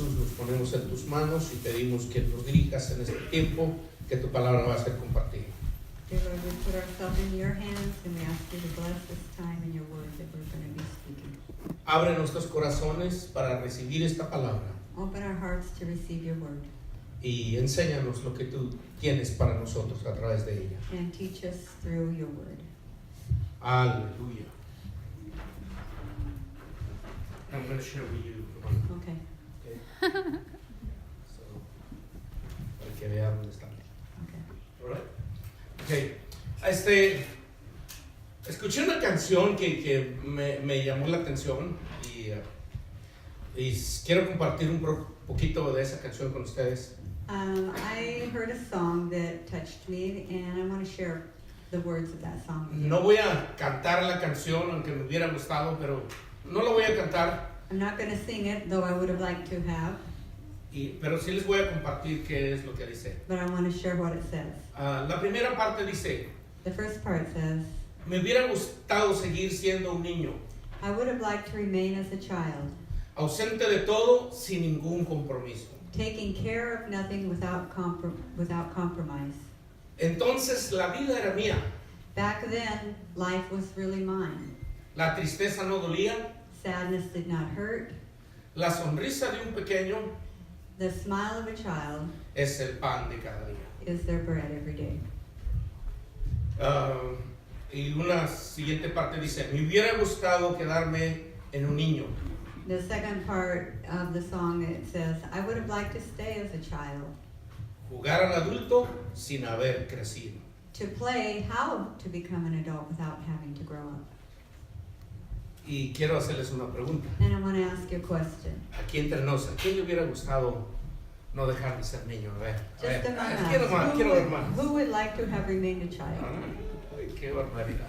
Jesús, nos ponemos en tus manos y pedimos que nos dirijas en este tiempo que tu palabra va a ser compartida. Dear Lord, we put ourselves in your hands and we ask you to bless this time and your word that we're going to be speaking. Abre nuestros corazones para recibir esta palabra Open our hearts to receive your word y enséñanos lo que tú tienes para nosotros a través de ella. and teach us through your word. Aleluya. I'm going to share with you. Okay. So, para que vean dónde estamos. Okay. Okay. Escuché una canción que me llamó la atención y quiero compartir un poquito de esa canción con ustedes. I heard a song that touched me and I want to share the words of that song with you. No voy a cantar la canción, aunque me hubiera gustado, pero no la voy a cantar. I'm not going to sing it, though I would have liked to have, Pero sí les voy a compartir qué es lo que dice. but I want to share what it says. La primera parte dice: The first part says, me hubiera gustado seguir siendo un niño, I would have liked to remain as a child, ausente de todo, sin ningún compromiso. taking care of nothing without compromise. Entonces la vida era mía, Back then, life was really mine. la tristeza no dolía, Sadness did not hurt. la sonrisa de un pequeño The smile of a child es el pan de cada día. is their bread every day. Y una siguiente parte dice: me hubiera gustado quedarme en un niño, The second part of the song, it says, I would have liked to stay as a child, jugar al adulto sin haber crecido. to play how to become an adult without having to grow up. Y quiero hacerles una pregunta. And I want to ask you a question. Aquí entre nos, ¿a quién le hubiera gustado no dejar de ser niño? A ver, Just among quiero us, más, quiero ver más. who would like to have remained a child? Ay, qué barbaridad.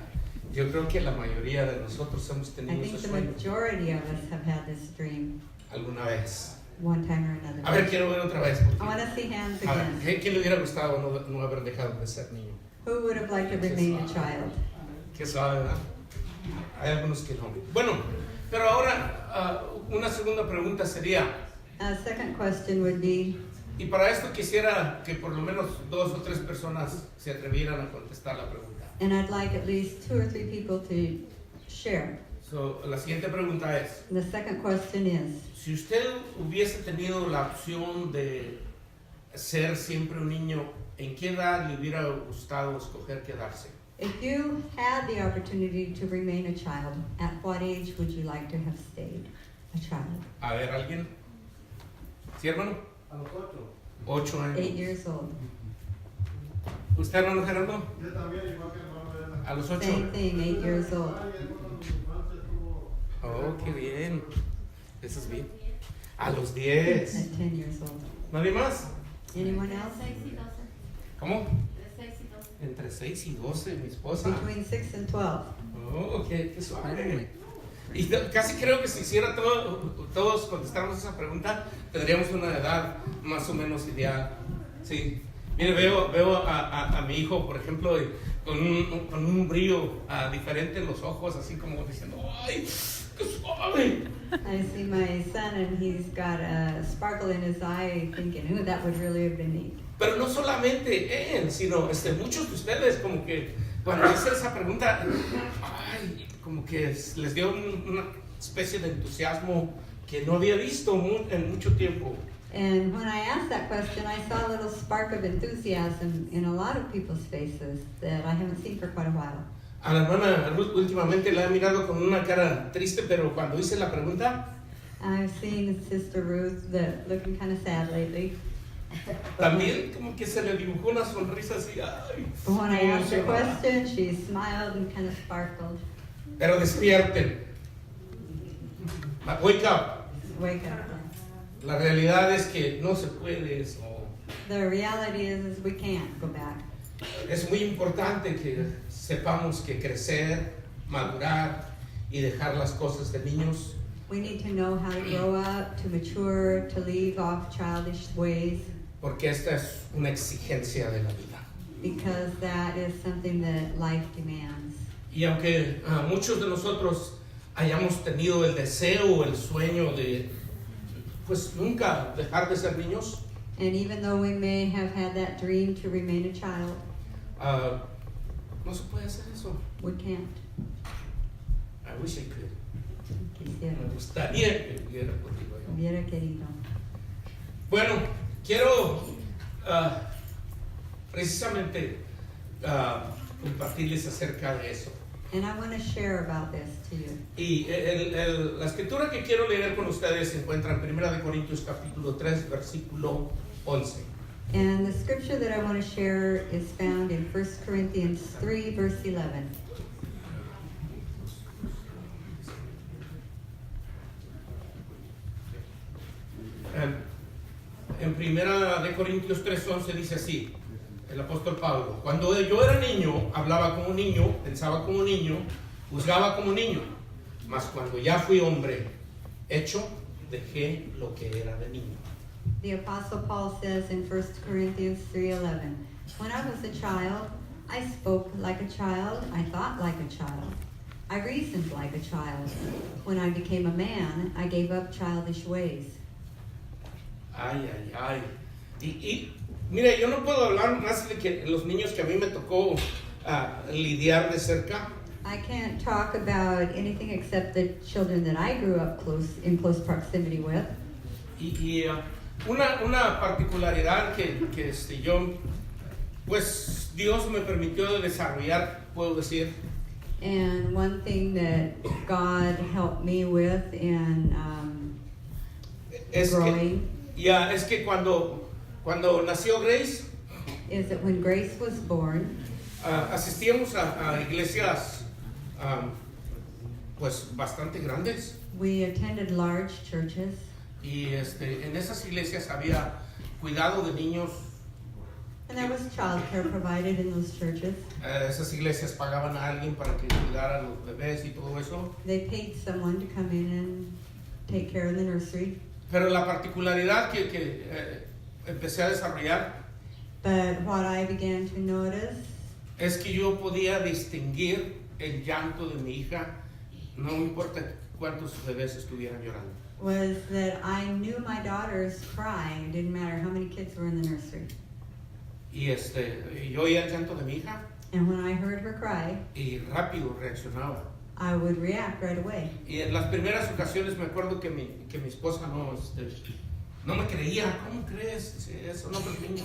Yo creo que la mayoría de nosotros hemos I tenido think ese the sueño majority of us have had this dream alguna vez. one time or A another. ver, quiero ver otra vez. I want to see hands A ver, again. ¿quién le hubiera gustado no haber dejado de ser niño? Who would have liked to remain a child? Qué suave, ¿verdad? Hay algunos que no. Bueno, pero ahora una segunda pregunta sería, Second question would be, y para esto quisiera que por lo menos 2 o 3 personas se atrevieran a contestar la pregunta. and I'd like at least 2 or 3 people to share. So, la siguiente pregunta es: The second question is, si usted hubiese tenido la opción de ser siempre un niño, ¿en qué edad le hubiera gustado escoger quedarse? if you had the opportunity to remain a child, at what age would you like to have stayed a child? A ver, ¿alguien? ¿Sí, hermano? A los 8 años. 8 years old. ¿Usted, hermano Gerardo? Yo también, igual que el hermano de A los 8. Same thing, 8 years old. Oh, qué bien. Eso es bien. A los 10. At 10 years old. ¿Nadie más? Anyone else? 6 y 12. ¿Cómo? De 6 y 12. Entre 6 y 12, mi esposa. Between 6 and 12. Oh, qué suave. Y casi creo que si hiciera todos contestáramos esa pregunta, tendríamos una edad más o menos ideal. Sí. Mire, veo a mi hijo, por ejemplo, con un brillo diferente en los ojos, así como diciendo: ¡ay, qué suave! I see my son and he's got a sparkle in his eye thinking, ooh, that would really have been neat. Pero no solamente él, sino muchos de ustedes, como que cuando hice esa pregunta, ay, como que les dio una especie de entusiasmo que no había visto en mucho tiempo. And when I asked that question, I saw a little spark of enthusiasm in a lot of people's faces that I haven't seen for quite a while. A la hermana Ruth últimamente la he mirado con una cara triste, pero cuando hice la pregunta, I've seen Sister Ruth looking kind of sad lately. también como que se le dibujó una sonrisa así, ay. But when I asked the question, she smiled and kind of sparkled. Pero despierten. Wake up. Wake up. La realidad es que no se puede eso. The reality is we can't go back. Es muy importante que sepamos que crecer, madurar y dejar las cosas de niños We need to know how to grow up, to mature, to leave off childish ways, porque esta es una exigencia de la vida. because that is something that life demands. Y aunque muchos de nosotros hayamos tenido el deseo o el sueño de pues nunca dejar de ser niños. And even though we may have had that dream to remain a child, No se puede hacer eso. we can't. I wish I could. Quisiera, Me gustaría que viviera contigo yo. hubiera querido. Bueno, quiero precisamente compartirles acerca de eso. And I want to share about this to you. Y la escritura que quiero leer con ustedes se encuentra en 1 Corintios capítulo 3, versículo 11. And the scripture that I want to share is found in 1 Corinthians 3, verse 11. En 1 Corintios 3:11 dice así, el apóstol Pablo: cuando yo era niño, hablaba como niño, pensaba como niño, juzgaba como niño, mas cuando ya fui hombre, hecho, dejé lo que era de niño. The Apostle Paul says in 1 Corinthians 3:11, when I was a child, I spoke like a child, I thought like a child, I reasoned like a child. When I became a man, I gave up childish ways. Ay, ay, ay. Y mire, yo no puedo hablar más de que los niños que a mí me tocó lidiar de cerca. I can't talk about anything except the children that I grew up in close proximity with. Una particularidad que yo, pues Dios me permitió desarrollar, puedo decir. And one thing that God helped me with in growing es que cuando nació Grace, is that when Grace was born, asistíamos a iglesias pues bastante grandes. we attended large churches. Y en esas iglesias había cuidado de niños. And there was child care provided in those churches. Esas iglesias pagaban a alguien para que cuidara a los bebés y todo eso. They paid someone to come in and take care of the nursery. Pero la particularidad que empecé a desarrollar But what I began to notice es que yo podía distinguir el llanto de mi hija, no importa cuántos bebés estuvieran llorando. was that I knew my daughters cry. It didn't matter how many kids were in the nursery. Y yo oía el llanto de mi hija And when I heard her cry, y rápido reaccionaba. I would react right away. Y en las primeras ocasiones me acuerdo que mi esposa no me creía. ¿Cómo crees? Eso no es niño.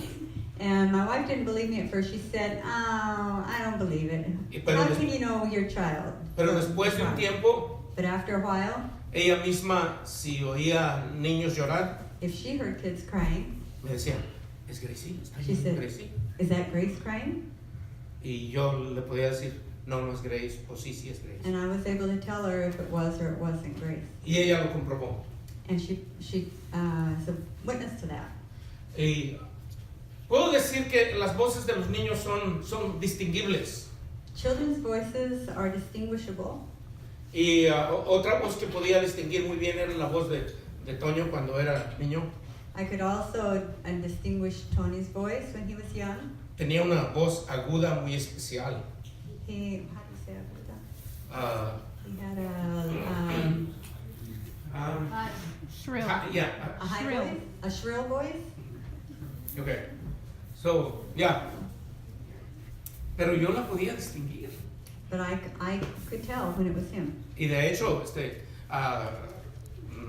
And my wife didn't believe me at first. She said, "Oh, I don't believe it. Pero How can you know your child?" Pero después de un tiempo, But after a while, ella misma, si oía niños llorar, if she heard kids crying, me decía: es Gracie, está she said, Gracie. "Is that Grace crying?" Y yo le podía decir: no, no es Grace, o sí, sí es Grace. And I was able to tell her if it was or it wasn't Grace. Y ella lo comprobó. And she is a witness to that. Y puedo decir que las voces de los niños son distinguibles. Children's voices are distinguishable. Y otra voz que podía distinguir muy bien era la voz de Toño cuando era niño. I could also distinguish Tony's voice when he was young. Tenía una voz aguda muy especial. How do you say aguda? He had Shrill. a high Shrill. voice, a shrill voice. Okay. So, yeah. Pero yo la podía distinguir. But I could tell when it was him. Y de hecho,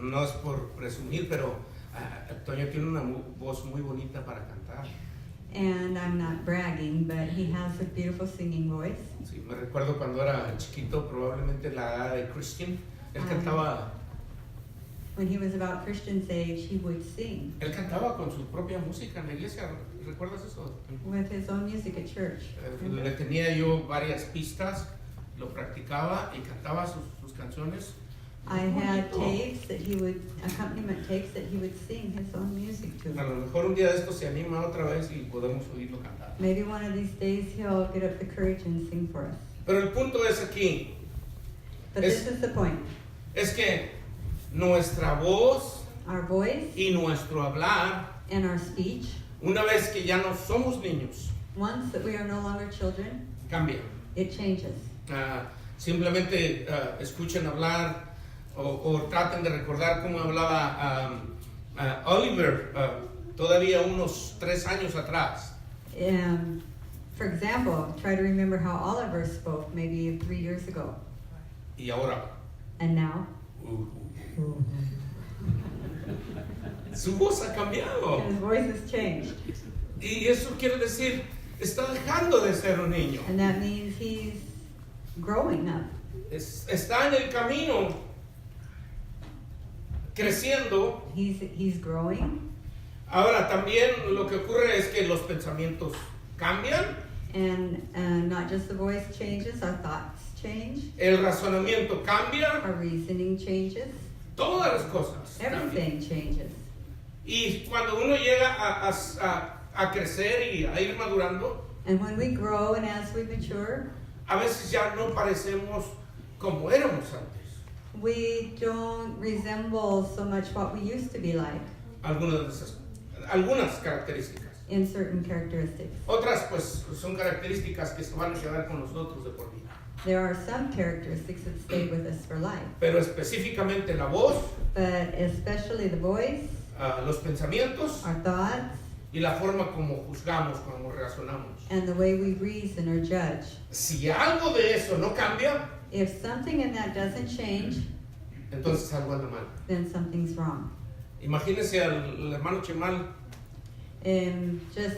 no es por presumir, pero Toño tiene una voz muy bonita para cantar. And I'm not bragging, but he has a beautiful singing voice. Sí, me recuerdo cuando era chiquito, probablemente la edad de Christian, él cantaba. When he was about Christian's age, he would sing Él cantaba con su propia música en la iglesia. ¿Recuerdas eso? with his own music at church. Le tenía yo varias pistas, lo practicaba y cantaba sus canciones. I had tapes that he would, accompaniment tapes that he would sing his own music A to. lo mejor un día de esto se anima otra vez y podemos oírlo cantar. Maybe one of these days he'll get up the courage and sing for us. Pero el punto es aquí, But this is the point. es que nuestra voz Our voice y nuestro hablar, and our speech, una vez que ya no somos niños, once that we are no longer children, cambia. it changes. Simplemente escuchen hablar o traten de recordar cómo hablaba Oliver, todavía unos 3 años atrás, For example, try to remember how Oliver spoke maybe 3 years ago. y ahora. And now? Su voz ha cambiado. His voice has changed. Y eso quiere decir, está dejando de ser un niño. And that means he's growing up. Está en el camino, creciendo. He's growing. Ahora también lo que ocurre es que los pensamientos cambian, And not just the voice changes, our thoughts change, el razonamiento cambia, our reasoning changes, todas las cosas cambian. everything changes. Y cuando uno llega a crecer y a ir madurando, And when we grow and as we mature, a veces ya no parecemos como éramos antes. we don't resemble so much what we used to be like Algunas características. in certain characteristics. Otras pues son características que se van a quedar con nosotros de por vida. There are some characteristics that stay with us for life, Pero específicamente la voz, but especially the voice, los pensamientos our thoughts, y la forma como juzgamos, como razonamos. and the way we reason or judge. Si algo de eso no cambia, If something in that doesn't change, entonces algo anda mal. then something's wrong. Imagínense al hermano Chemal. Just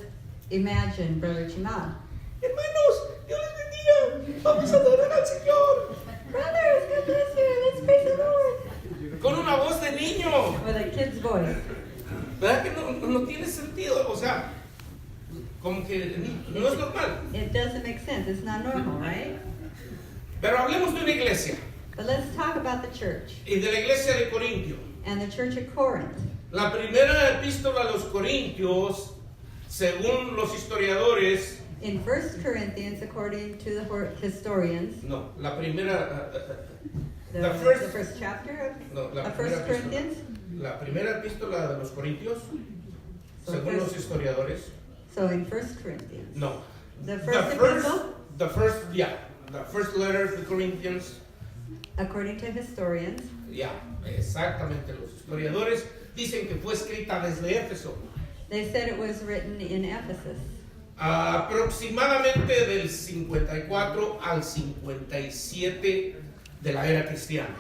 imagine Brother Chimal. Hermanos, Dios les bendiga. Vamos a adorar al Señor. Brothers, God bless you. Let's praise the Lord. Con una voz de niño. With a kid's voice. ¿Verdad que no tiene sentido? O sea, como que no es normal. It doesn't make sense. It's not normal, right? Pero hablemos de una iglesia. But let's talk about the church Y de la iglesia de Corintio. and the church at Corinth. La primera epístola a los Corintios, según los historiadores, In 1 Corinthians, according to the historians, no, la primera, the first chapter no, la of 1 primera Corinthians. epístola, la primera epístola de los Corintios, So según los first- historiadores, So in 1 Corinthians, no, the first epistle, the first letter to the Corinthians, according to historians, exactamente, los historiadores dicen que fue escrita desde Éfeso, they said it was written in Ephesus, aproximadamente del 54 al 57 de la era cristiana.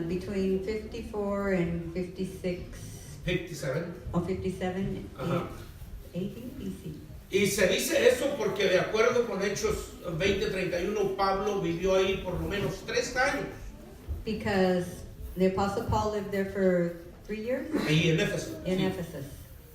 between 54 and 56, 57. or 57 Ajá. AD, BC. Y se dice eso porque de acuerdo con Hechos 20:31, Pablo vivió ahí por lo menos 3 años, Because the Apostle Paul lived there for 3 years ahí en Éfeso. in Sí. Ephesus.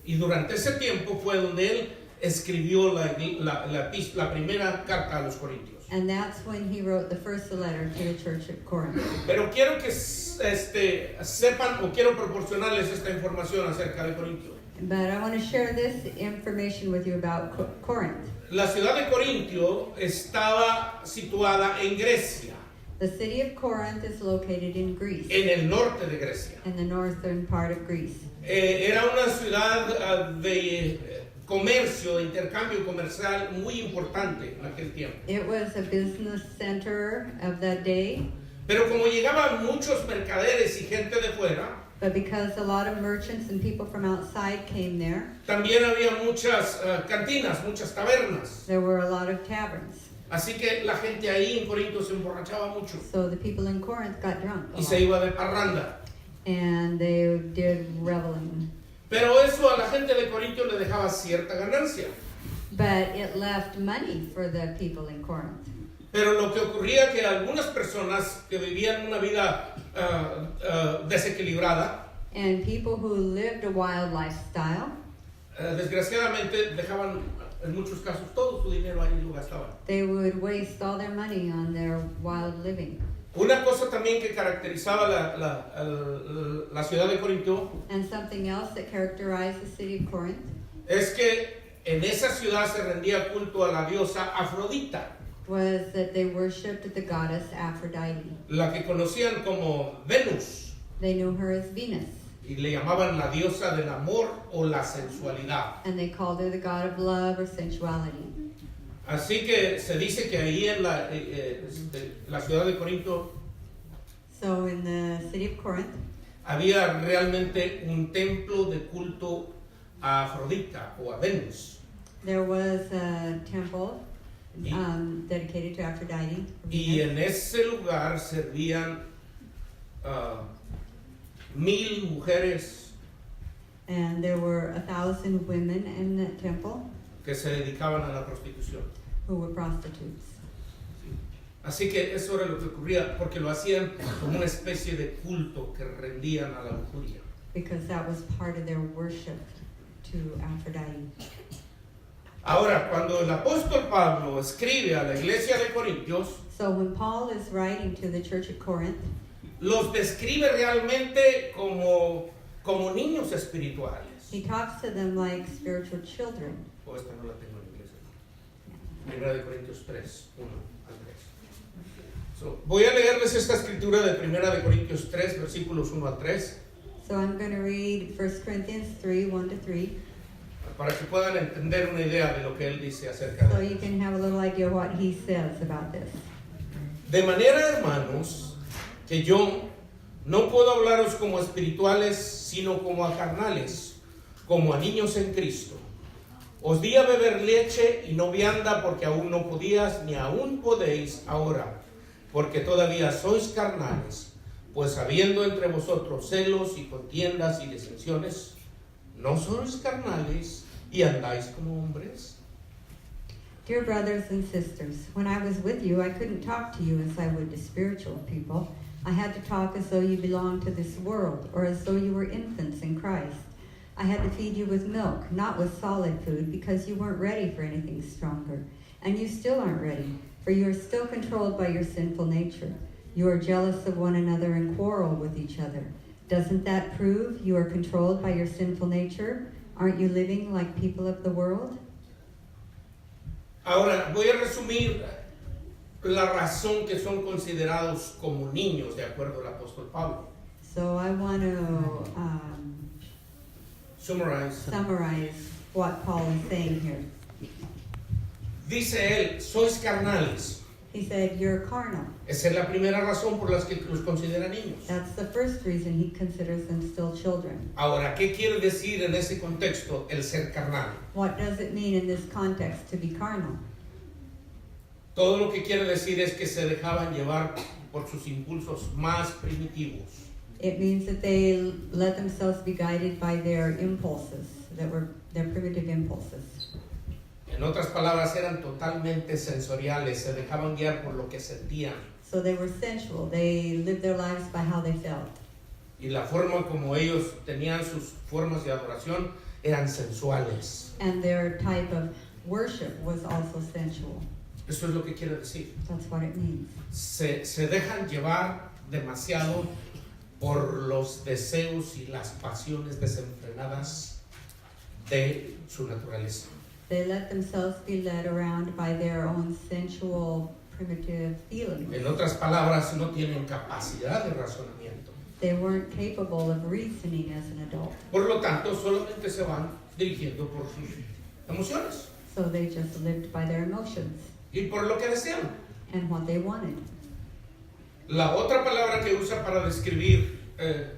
Y durante ese tiempo fue donde él escribió la primera carta a los Corintios. And that's when he wrote the first letter to the church at Corinth. Pero quiero que sepan o quiero proporcionarles esta información acerca de Corintio. But I want to share this information with you about Corinth. La ciudad de Corintio estaba situada en Grecia, The city of Corinth is located in Greece, en el norte de Grecia. in the northern part of Greece. Era una ciudad de comercio, de intercambio comercial muy importante en aquel tiempo. It was a business center of that day, Pero como llegaban muchos mercaderes y gente de fuera, but because a lot of merchants and people from outside came there, también había muchas cantinas, muchas tabernas. there were a lot of taverns. Así que la gente ahí en Corinto se emborrachaba mucho So the people in Corinth got drunk a y se lot, iba de parranda. and they did reveling. Pero eso a la gente de Corinto le dejaba cierta ganancia. But it left money for the people in Corinth. Pero lo que ocurría que algunas personas que vivían una vida desequilibrada, And people who lived a wild lifestyle, desgraciadamente dejaban en muchos casos todo su dinero ahí y lo gastaban. they would waste all their money on their wild living. Una cosa también que caracterizaba la ciudad de Corinto And something else that characterized the city of Corinth es que en esa ciudad se rendía culto a la diosa Afrodita, was that they worshipped the goddess Aphrodite. la que conocían como Venus, They knew her as Venus, y le llamaban la diosa del amor o la sensualidad. and they called her the god of love or sensuality. Así que se dice que ahí en la ciudad de Corinto So in the city of Corinth, había realmente un templo de culto a Afrodita o a Venus. There was a temple dedicated to Aphrodite. Y en ese lugar servían 1,000 mujeres And there were 1,000 women in that temple que se dedicaban a la prostitución. who were prostitutes. Así que eso era lo que ocurría, porque lo hacían como una especie de culto que rendían a la lujuria. Because that was part of their worship to Aphrodite. Ahora, cuando el apóstol Pablo escribe a la iglesia de Corintios, So when Paul is writing to the church at Corinth, los describe realmente como niños espirituales. he talks to them like spiritual children. O esta no la tengo en inglés. Primera de Corintios 3, 1 al 3. So, voy a leerles esta escritura de Primera de Corintios 3, versículos 1 al 3, So I'm going to read 1 Corinthians 3, 1 to 3, para que puedan entender una idea de lo que él dice acerca so de you esto. can have a little idea what he says about this. De manera, hermanos, que yo no puedo hablaros como espirituales, sino como a carnales, como a niños en Cristo. Os di a beber leche y no vianda, porque aún no podías, ni aún podéis ahora, porque todavía sois carnales, pues habiendo entre vosotros celos y contiendas y disensiones, ¿no sois carnales y andáis como hombres? Dear brothers and sisters, when I was with you, I couldn't talk to you as I would to spiritual people. I had to talk as though you belonged to this world, or as though you were infants in Christ. I had to feed you with milk, not with solid food, because you weren't ready for anything stronger. And you still aren't ready, for you are still controlled by your sinful nature. You are jealous of one another and quarrel with each other. Doesn't that prove you are controlled by your sinful nature? Aren't you living like people of the world? Ahora, voy a resumir la razón que son considerados como niños, de acuerdo al apóstol Pablo. So I want to Summarize. summarize what Paul is saying here. Dice él, sois carnales. He said, you're carnal. Esa es la primera razón por la que los considera niños. That's the first reason he considers them still children. Ahora, ¿qué quiere decir en ese contexto el ser carnal? What does it mean in this context to be carnal? Todo lo que quiere decir es que se dejaban llevar por sus impulsos más primitivos. It means that they let themselves be guided by their impulses, that were their primitive impulses. En otras palabras, eran totalmente sensoriales, se dejaban guiar por lo que sentían. So they were sensual. They lived their lives by how they felt. Y la forma como ellos tenían sus formas de adoración eran sensuales. And their type of worship was also sensual. Eso es lo que quiere decir. That's what it means. Se dejan llevar demasiado por los deseos y las pasiones desenfrenadas de su naturaleza. They let themselves be led around by their own sensual, primitive feelings. En otras palabras, no tienen capacidad de razonamiento. They weren't capable of reasoning as an adult. Por lo tanto, solamente se van dirigiendo por sus emociones So they just lived by their emotions y por lo que desean. and what they wanted. La otra palabra que usa para describir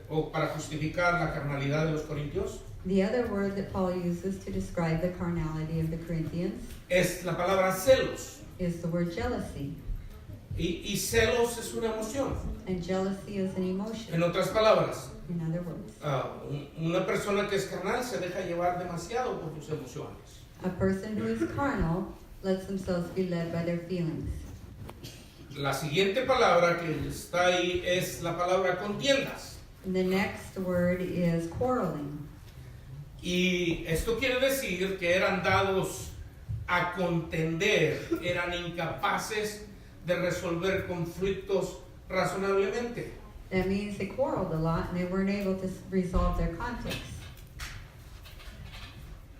o para justificar la carnalidad de los corintios The other word that Paul uses to describe the carnality of the Corinthians es la palabra celos. is the word jealousy. Y celos es una emoción. And jealousy is an emotion, En otras palabras, in other words. una persona que es carnal se deja llevar demasiado por sus emociones. A person who is carnal lets themselves be led by their feelings. La siguiente palabra que está ahí es la palabra contiendas. And the next word is quarreling. Y esto quiere decir que eran dados a contender, eran incapaces de resolver conflictos razonablemente. That means they quarreled a lot and they weren't able to resolve their conflicts.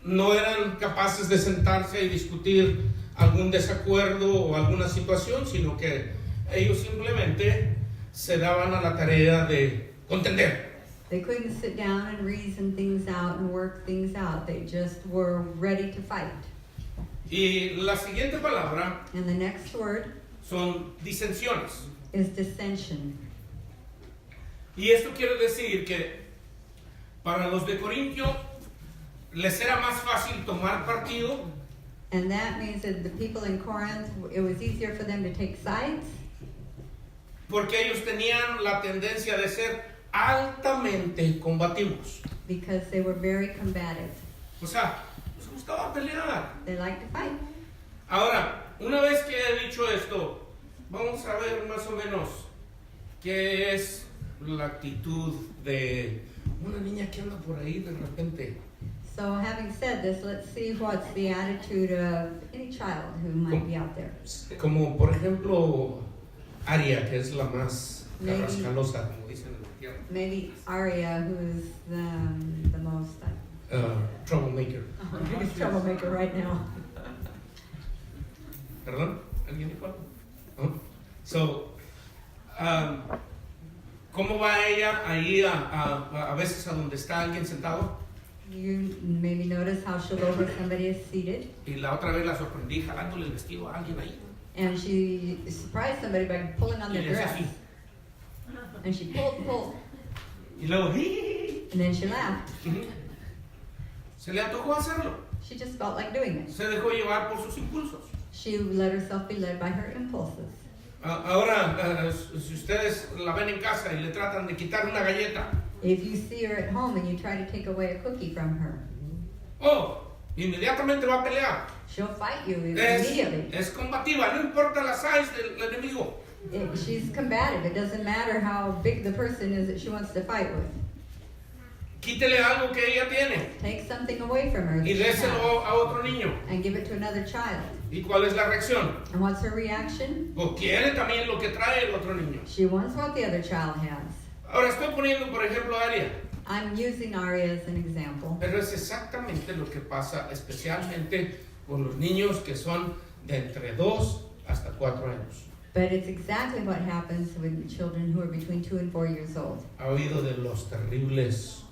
No eran capaces de sentarse y discutir algún desacuerdo o alguna situación, sino que ellos simplemente se daban a la tarea de contender. They couldn't sit down and reason things out and work things out. They just were ready to fight. Y la siguiente palabra And the next word son disensiones. is dissension. Y esto quiere decir que para los de Corintio les era más fácil tomar partido And that means that the people in Corinth, it was easier for them to take sides porque ellos tenían la tendencia de ser altamente combativos. because they were very combative. O sea, les gustaba pelear. They liked to fight. Ahora, una vez que he dicho esto, vamos a ver más o menos qué es la actitud de una niña que anda por ahí de repente. So having said this, let's see what's the attitude of any child who might be out there. Como por ejemplo Aria, que es la más Maybe. carrascalosa, como dicen en la tierra. Maybe Arya, who is the most Troublemaker. biggest troublemaker right now. ¿Perdón? ¿Alguien dijo algo? ¿No? So, ¿cómo va ella ahí a veces a donde está alguien sentado? You maybe notice how she'll go where somebody is seated, Y la otra vez la sorprendí jalándole el vestido a alguien ahí. and she surprised somebody by pulling on Y their le hace dress. así. And she pulled, Y luego, and then she laughed. se le antojó hacerlo. She just felt like doing it. Se dejó llevar por sus impulsos. She let herself be led by her impulses. Ahora, si ustedes la ven en casa y le tratan de quitar una galleta, If you see her at home and you try to take away a cookie from her, inmediatamente va a pelear. she'll fight you immediately. Es combativa, no importa la size del enemigo. She's combative. It doesn't matter how big the person is that she wants to fight with. Quítele algo que ella tiene Take something away from her that y she has déselo a otro niño. and give it to another child. ¿Y cuál es la reacción? And what's her reaction? Pues quiere también lo que trae el otro niño. She wants what the other child has. Ahora estoy poniendo, por ejemplo, a Aria. I'm using Arya as an example. Pero es exactamente lo que pasa especialmente con los niños que son de entre 2 hasta 4 años. But it's exactly what happens with children who are between 2 and 4 years old. ¿Ha oído de los terribles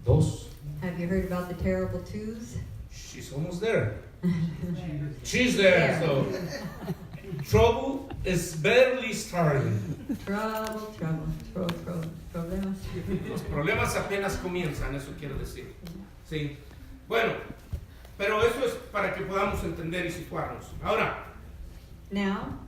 2? Have you heard about the terrible twos? She's almost there. She's there. So trouble is barely starting. Trouble. Problemas. Los problemas apenas comienzan, eso quiero decir. Sí. Bueno, pero eso es para que podamos entender y situarnos. Ahora, Now,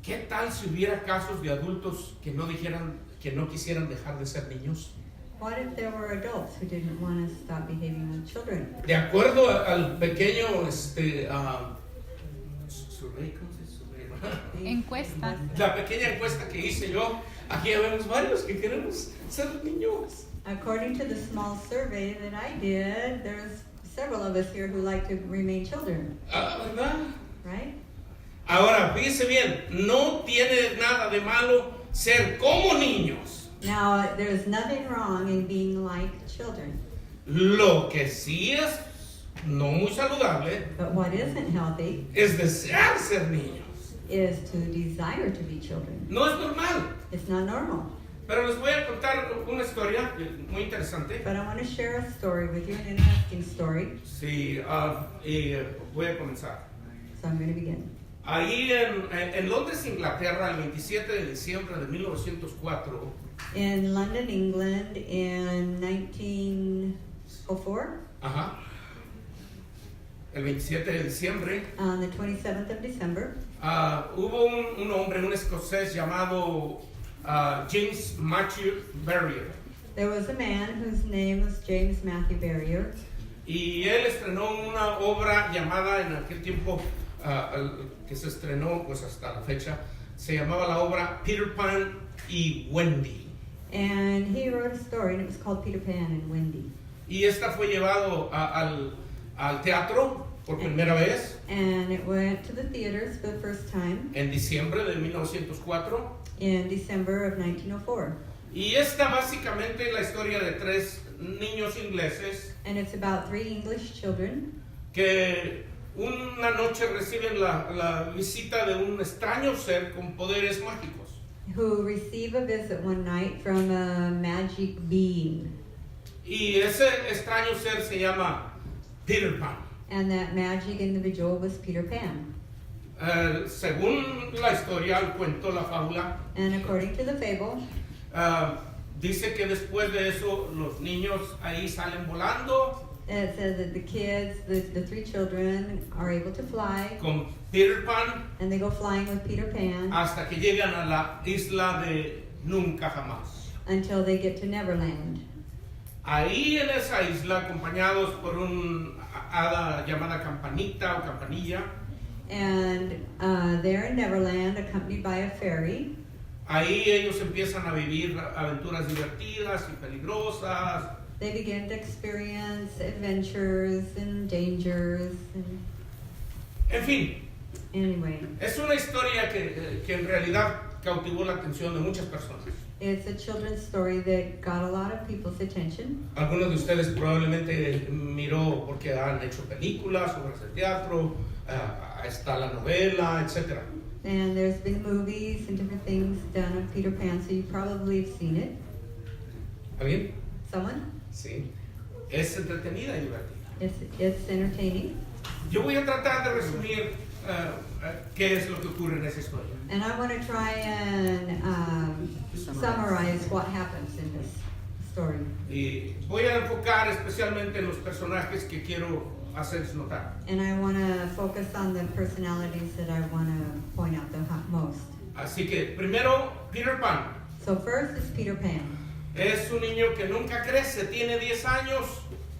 ¿qué tal si hubiera casos de adultos que no quisieran dejar de ser niños? what if there were adults who didn't want to stop behaving like children? De acuerdo al pequeño survey, ¿cómo se dice? Encuesta. La pequeña encuesta que hice yo, aquí vemos varios que queremos ser niños. According to the small survey that I did, there's several of us here who like to remain children, ¿Verdad? right? Ahora, fíjese bien, no tiene nada de malo ser como niños. Now, there's nothing wrong in being like children, Lo que sí es no muy saludable but what isn't healthy es desear ser niños. is to desire to be children. No es normal. It's not normal. Pero les voy a contar una historia muy interesante. But I want to share a story with you, an interesting story. Sí, y voy a comenzar. So I'm going to begin. Ahí en Londres, Inglaterra, el 27 de diciembre de 1904, In London, England, in 1904, el 27 de diciembre, on the 27th of December, hubo un hombre, un escocés llamado James Matthew Berrier. there was a man whose name was James Matthew Berrier, Y él estrenó una obra llamada en aquel tiempo, que se estrenó pues hasta la fecha, se llamaba la obra Peter Pan y Wendy. and he wrote a story, and it was called Peter Pan and Wendy. Y esta fue llevado al teatro por primera vez And it went to the theaters for the first time en diciembre de 1904. in December of 1904. Y esta básicamente es la historia de 3 niños ingleses And it's about 3 English children que una noche reciben la visita de un extraño ser con poderes mágicos. who receive a visit one night from a magic being. Y ese extraño ser se llama Peter Pan. And that magic individual was Peter Pan. Según la historia, el cuento, la fábula, And according to the fable, Dice que después de eso los niños ahí salen volando It says that the kids, the three children, are able to fly, con Peter Pan and they go flying with Peter Pan hasta que llegan a la isla de Nunca Jamás. until they get to Neverland. Ahí en esa isla, acompañados por un hada llamada Campanita o Campanilla, And they're in Neverland, accompanied by a fairy. ahí ellos empiezan a vivir aventuras divertidas y peligrosas. They begin to experience adventures and dangers. And En fin, anyway, es una historia que en realidad cautivó la atención de muchas personas. it's a children's story that got a lot of people's attention. Algunos de ustedes probablemente miró porque han hecho películas, obras de teatro, está la novela, etc. And there's been movies and different things done of Peter Pan, so you probably have seen it. ¿Alguien? Someone? Sí. Es entretenida y divertida. It's entertaining. Yo voy a tratar de resumir qué es lo que ocurre en esa historia. And I want to try and summarize what happens in this story. Y voy a enfocar especialmente en los personajes que quiero hacerles notar. And I want to focus on the personalities that I want to point out the most. Así que primero, Peter Pan. So first is Peter Pan. Es un niño que nunca crece, tiene 10 años.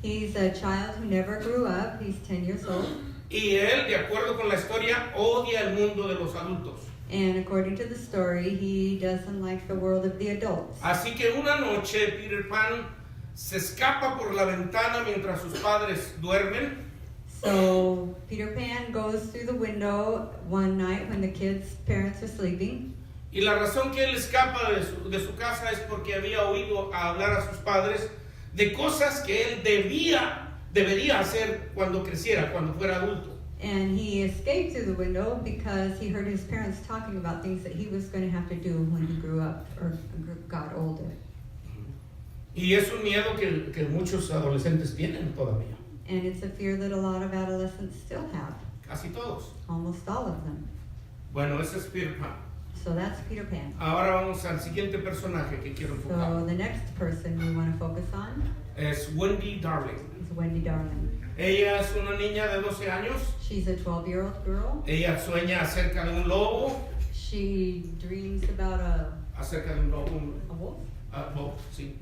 He's a child who never grew up. He's 10 years old. Y él, de acuerdo con la historia, odia el mundo de los adultos. And according to the story, he doesn't like the world of the adults. Así que una noche Peter Pan se escapa por la ventana mientras sus padres duermen. So Peter Pan goes through the window one night when the kids' parents are sleeping. Y la razón que él escapa de su casa es porque había oído hablar a sus padres de cosas que él debería hacer cuando creciera, cuando fuera adulto. And he escaped through the window because he heard his parents talking about things that he was going to have to do when he grew up or got older. Y es un miedo que muchos adolescentes tienen todavía. And it's a fear that a lot of adolescents still have, Casi todos. almost all of them. Bueno, ese es Peter Pan. So that's Peter Pan. Ahora vamos al siguiente personaje que quiero enfocar. So the next person we want to focus on Es Wendy Darling. is Wendy Darling. Ella es una niña de 12 años. She's a 12-year-old girl. Ella sueña acerca de un lobo. She dreams about Acerca de un lobo. a wolf. Lobo, sí.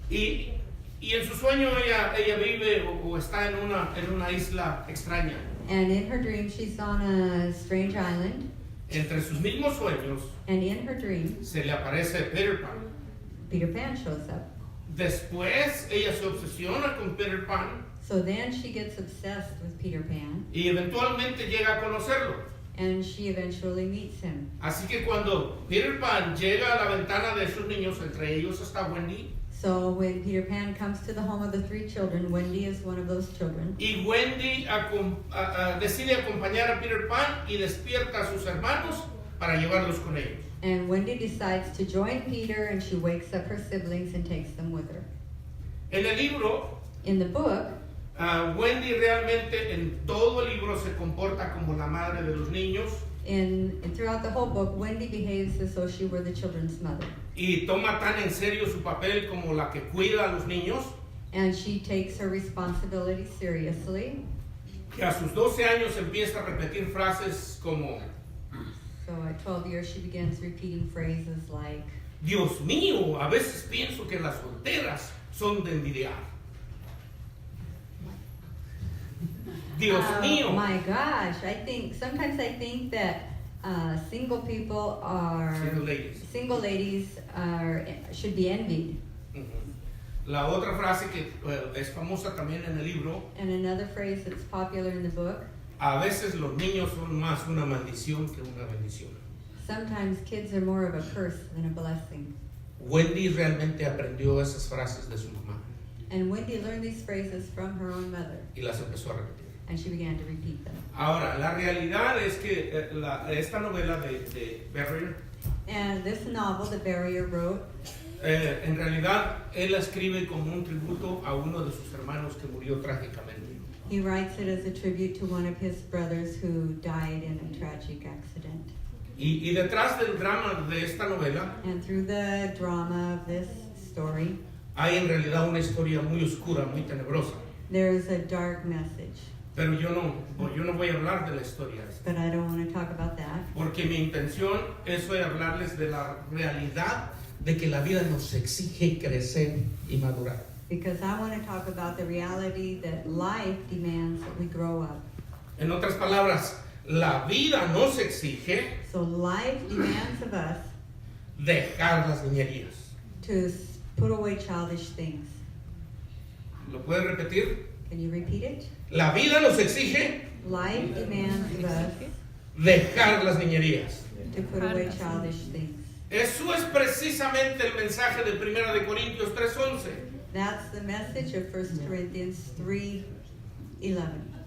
Y en su sueño ella vive o está en una isla extraña. And in her dream, she's on a strange island. Entre sus mismos sueños And in her dream, se le aparece Peter Pan. Peter Pan shows up. Después ella se obsesiona con Peter Pan So then she gets obsessed with Peter Pan. y eventualmente llega a conocerlo. And she eventually meets him. Así que cuando Peter Pan llega a la ventana de sus niños, entre ellos está Wendy, So when Peter Pan comes to the home of the three children, Wendy is one of those children. y Wendy decide acompañar a Peter Pan y despierta a sus hermanos para llevarlos con ellos. And Wendy decides to join Peter, and she wakes up her siblings and takes them with her. En el libro, In the book, Wendy realmente en todo el libro se comporta como la madre de los niños throughout the whole book, Wendy behaves as though she were the children's mother. y toma tan en serio su papel como la que cuida a los niños And she takes her responsibility seriously. que a sus 12 años empieza a repetir frases como So at 12 years, she begins repeating phrases like, Dios mío, a veces pienso que las solteras son de envidiar. Dios mío. oh my gosh, sometimes I think that single people are, Single ladies. should be envied. Ujú. La otra frase que es famosa también en el libro, And another phrase that's popular in the book, a veces los niños son más una maldición que una bendición. sometimes kids are more of a curse than a blessing. Wendy realmente aprendió esas frases de su mamá And Wendy learned these phrases from her own mother, y las empezó a repetir. and she began to repeat them. Ahora, la realidad es que esta novela de Berrier, And this novel that Barrier wrote, en realidad él la escribe como un tributo a uno de sus hermanos que murió trágicamente. he writes it as a tribute to one of his brothers who died in a tragic accident. Y detrás del drama de esta novela And through the drama of this story, hay en realidad una historia muy oscura, muy tenebrosa. there is a dark message. Pero yo no voy a hablar de la historia esta, But I don't want to talk about that. porque mi intención es hoy hablarles de la realidad de que la vida nos exige crecer y madurar. Because I want to talk about the reality that life demands that we grow up. En otras palabras, la vida nos exige So life demands of us dejar las niñerías. to put away childish things. ¿Lo puede repetir? Can you repeat it? La vida nos exige Life demands of us dejar las niñerías. to put away childish things. Eso es precisamente el mensaje de 1 de Corintios 3:11. That's the message of 1 Corinthians 3:11.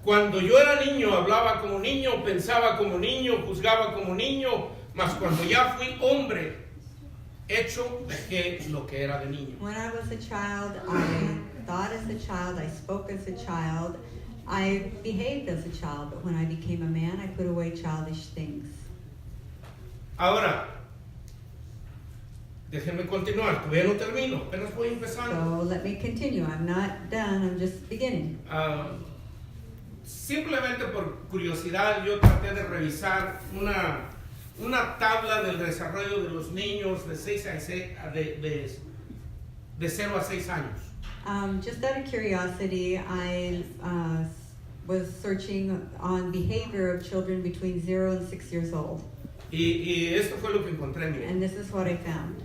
Cuando yo era niño, hablaba como niño, pensaba como niño, juzgaba como niño, mas cuando ya fui hombre, hecho, dejé lo que era de niño. When I was a child, I thought as a child, I spoke as a child, I behaved as a child, but when I became a man, I put away childish things. Ahora, déjenme continuar, todavía no termino, apenas voy empezando. So let me continue. I'm not done, I'm just beginning. Simplemente por curiosidad, yo traté de revisar una tabla del desarrollo de los niños de 0 a 6 años. Just out of curiosity, I was searching on behavior of children between 0 and 6 years old. Y esto fue lo que encontré, miren. And this is what I found.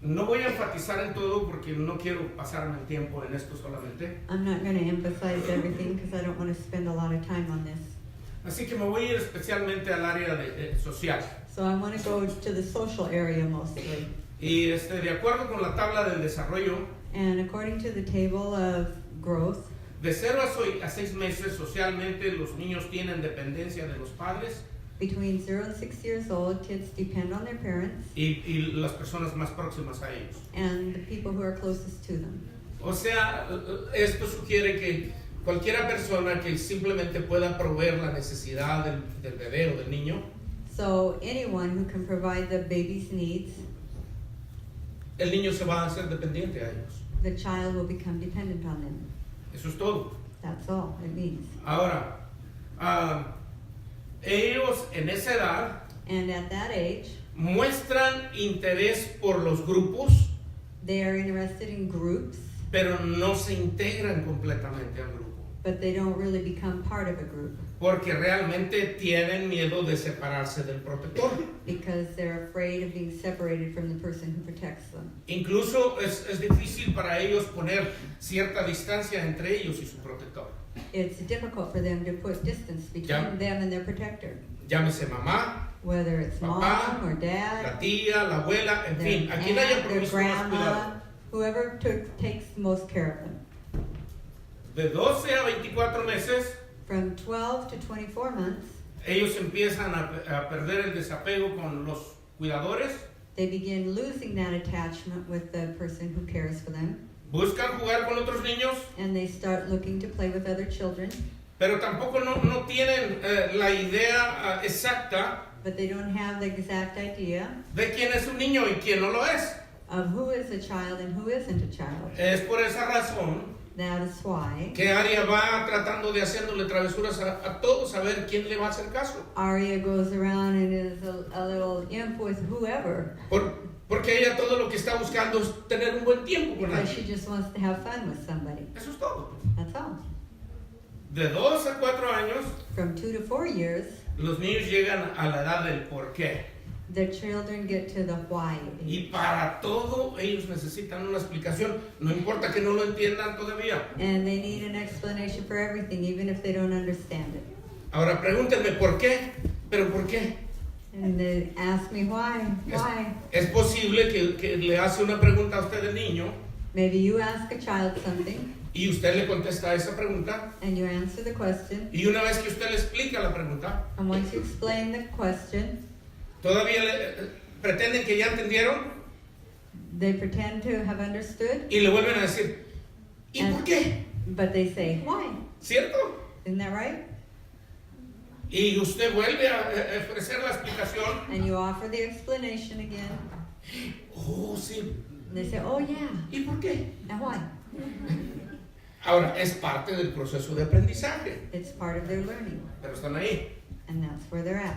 No voy a enfatizar en todo porque no quiero pasarme el tiempo en esto solamente. I'm not going to emphasize everything because I don't want to spend a lot of time on this. Así que me voy a ir especialmente al área social. So I want to go to the social area mostly. Y de acuerdo con la tabla del desarrollo, And according to the table of growth, de 0 a 6 meses socialmente los niños tienen dependencia de los padres between 0 and 6 years old, kids depend on their parents y las personas más próximas a ellos. and the people who are closest to them. O sea, esto sugiere que cualquiera persona que simplemente pueda proveer la necesidad del bebé o del niño, So anyone who can provide the baby's needs, el niño se va a hacer dependiente a ellos. the child will become dependent on them. Eso es todo. That's all it means. Ahora, ellos en esa edad And at that age, muestran interés por los grupos, they are interested in groups, pero no se integran completamente al grupo. but they don't really become part of a group Porque realmente tienen miedo de separarse del protector. because they're afraid of being separated from the person who protects them. Incluso es difícil para ellos poner cierta distancia entre ellos y su protector. It's difficult for them to put distance between Yeah. them and their protector, Llámese mamá, whether it's Papá, mom or la dad, tía, la abuela, en their fin, a quien haya aunt, their provisto más cuidado. grandma, whoever takes the most care of them. De 12 a 24 meses, From 12 to 24 months, ellos empiezan a perder el desapego con los cuidadores, they begin losing that attachment with the person who cares for them, buscan jugar con otros niños, and they start looking to play with other children, pero tampoco no tienen la idea exacta but they don't have the exact idea de quién es un niño y quién no lo es. of who is a child and who isn't a child. Es por esa razón That is why que Aria va tratando de haciéndole travesuras a todos a ver quién le va a hacer caso. Arya goes around and is a little imp with whoever Porque ella todo lo que está buscando es tener un buen tiempo con because she alguien. just wants to have fun with somebody. Eso es todo. That's all. De 2 a 4 años, From 2 to 4 years, los niños llegan a la edad del por qué. the children get to the why Y age. para todo ellos necesitan una explicación. No importa que no lo entiendan todavía. And they need an explanation for everything, even if they don't understand it. Ahora pregúntenme por qué. ¿Pero por qué? And they ask me why. Why? Es posible que le hace una pregunta a usted el niño Maybe you ask a child something y usted le contesta a esa pregunta. and you answer the question. Y una vez que usted le explica la pregunta, And once you explain the question, todavía pretenden que ya entendieron they pretend to have understood, y le vuelven a decir, ¿y por qué? but they say, why? ¿Cierto? Isn't that right? Y usted vuelve a ofrecer la explicación. and you offer the explanation again. Oh, sí. And they say, oh yeah, ¿Y por qué? and why? Ahora, es parte del proceso de aprendizaje, It's part of their learning, pero están ahí. and that's where they're at.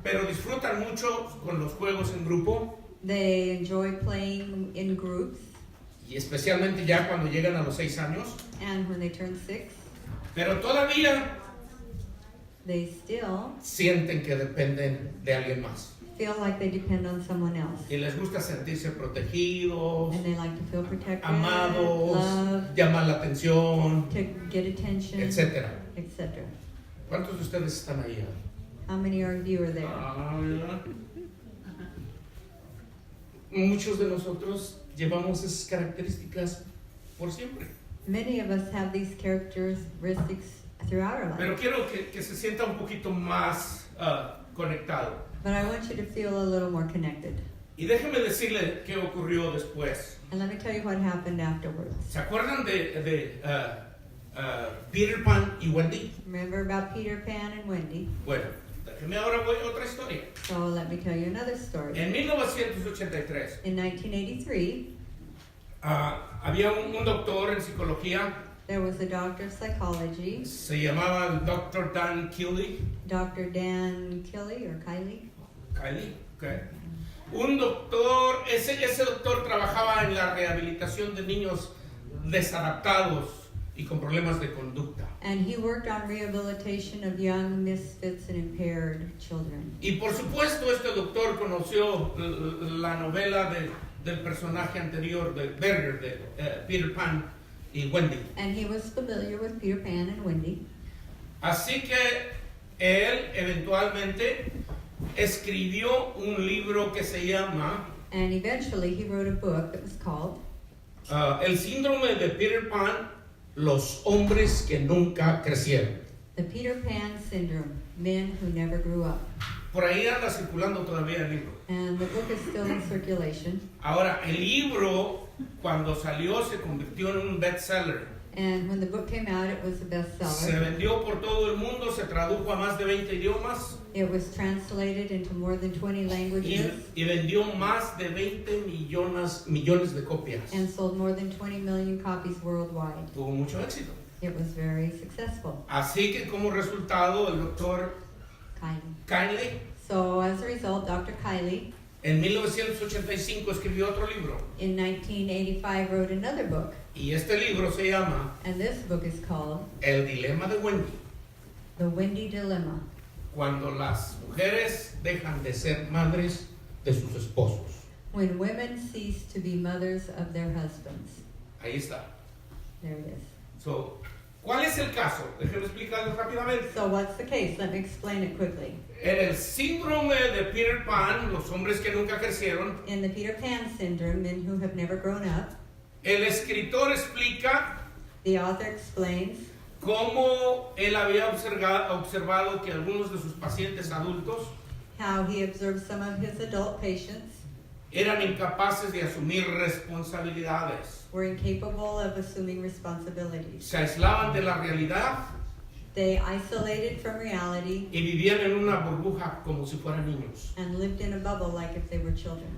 Pero disfrutan mucho con los juegos en grupo They enjoy playing in groups, y especialmente ya cuando llegan a los 6 años. and when they turn 6, Pero todavía they still sienten que dependen de alguien más feel like they depend on someone else. y les gusta sentirse protegidos, And they like to feel protected, amados, loved, llamar la atención, to get attention, etc. etc. ¿Cuántos de ustedes están ahí? How many of you are there? Muchos de nosotros llevamos esas características por siempre. Many of us have these characteristics throughout our life. Pero quiero que se sienta un poquito más conectado. But I want you to feel a little more connected. Y déjeme decirle qué ocurrió después. And let me tell you what happened afterwards. ¿Se acuerdan de Peter Pan y Wendy? Remember about Peter Pan and Wendy? Bueno, déjeme ahora voy a otra historia. So let me tell you another story. En 1983 In 1983, había un doctor en psicología, there was a doctor of psychology, se llamaba el Dr. Dan Kiley. Dr. Dan Kiley or Kiley. Kylie, okay. Un doctor, ese doctor trabajaba en la rehabilitación de niños desadaptados y con problemas de conducta. And he worked on rehabilitation of young misfits and impaired children. Y por supuesto este doctor conoció la novela del personaje anterior de Berger, de Peter Pan y Wendy. And he was familiar with Peter Pan and Wendy. Así que él eventualmente escribió un libro que se llama And eventually he wrote a book that was called El síndrome de Peter Pan, los hombres que nunca crecieron. The Peter Pan Syndrome, Men Who Never Grew Up. Por ahí anda circulando todavía el libro. And the book is still in circulation. Ahora, el libro cuando salió se convirtió en un bestseller. And when the book came out, it was a Se bestseller. vendió por todo el mundo, se tradujo a más de 20 idiomas It was translated into more than 20 languages y vendió más de 20 millones de copias. and sold more than 20 million copies worldwide. Tuvo mucho éxito. It was very successful. Así que como resultado, el doctor Kylie. Kylie So as a result, Dr. Kylie en 1985 escribió otro libro. in 1985 wrote another book. Y este libro se llama And this book is called El dilema de Wendy. The Wendy Dilemma. Cuando las mujeres dejan de ser madres de sus esposos. When women cease to be mothers of their husbands. Ahí está. There it is. So, ¿cuál es el caso? Déjenme explicarles rápidamente. So what's the case? Let me explain it quickly. En el síndrome de Peter Pan, los hombres que nunca crecieron, In the Peter Pan Syndrome, Men Who Have Never Grown Up, el escritor explica the author explains cómo él había observado que algunos de sus pacientes adultos how he observed some of his adult patients eran incapaces de asumir responsabilidades. were incapable of assuming responsibilities. Se aislaban de la realidad They isolated from reality y vivían en una burbuja como si fueran niños. and lived in a bubble like if they were children.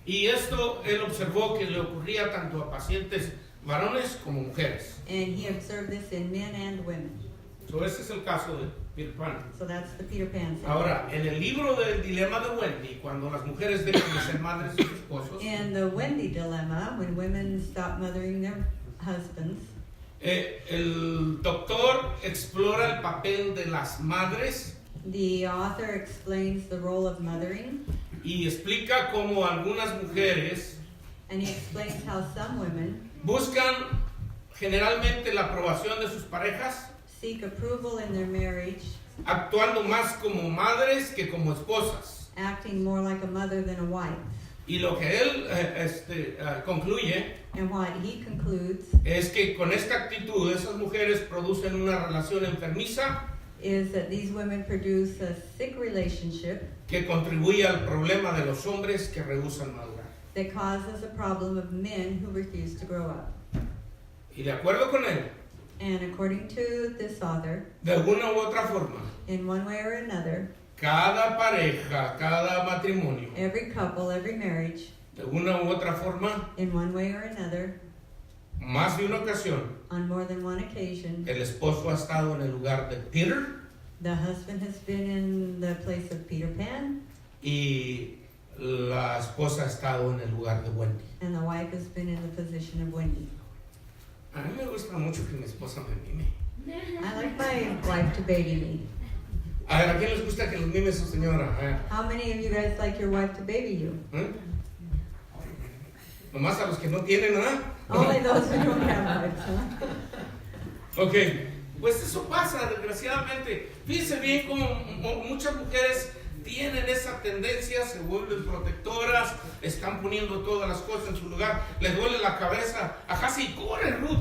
Y esto él observó que le ocurría tanto a pacientes varones como mujeres. And he observed this in men and women. So, ese es el caso de Peter Pan. So that's the Peter Pan Syndrome. Ahora, en el libro del dilema de Wendy, cuando las mujeres dejan de ser madres de sus esposos, In the Wendy Dilemma, when women stop mothering their husbands, el doctor explora el papel de las madres the author explains the role of mothering, y explica cómo algunas mujeres and he explains how some women buscan generalmente la aprobación de sus parejas, seek approval in their marriage, actuando más como madres que como esposas. acting more like a mother than a wife. Y lo que él concluye And what he concludes es que con esta actitud esas mujeres producen una relación enfermiza is that these women produce a sick relationship que contribuye al problema de los hombres que rehúsan madurar. that causes a problem of men who refuse to grow up. Y de acuerdo con él, And according to this author, de una u otra forma, in one way or another, cada pareja, cada matrimonio, every couple, every marriage, de una u otra forma, in one way or another, más de una ocasión, on more than one occasion, el esposo ha estado en el lugar de Peter the husband has been in the place of Peter Pan, y la esposa ha estado en el lugar de Wendy. and the wife has been in the position of Wendy. A mí me gusta mucho que mi esposa me mime. I like my wife to baby me. A ver, ¿a quién les gusta que los mime su señora? How many of you guys like your wife to baby you? ¿Eh? Nomás a los que no tienen, ¿verdad? Only those who don't have wives, huh? Ok, pues eso pasa, desgraciadamente. Fíjense bien cómo muchas mujeres tienen esa tendencia, se vuelven protectoras, están poniendo todas las cosas en su lugar, les duele la cabeza. Ajá, sí, corre, Ruth.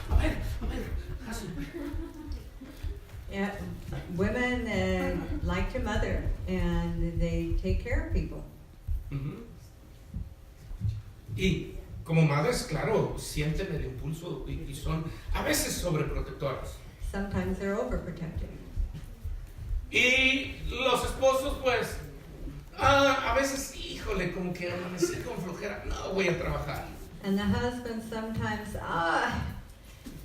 A ver, Hasi. Yeah, women like to mother, and they take care of people. Ujú. Y como madres, claro, sienten el impulso y son a veces sobreprotectoras. Sometimes they're overprotective. Y los esposos, pues, a veces, híjole, como que amanecí con flojera, no voy a trabajar. And the husbands sometimes,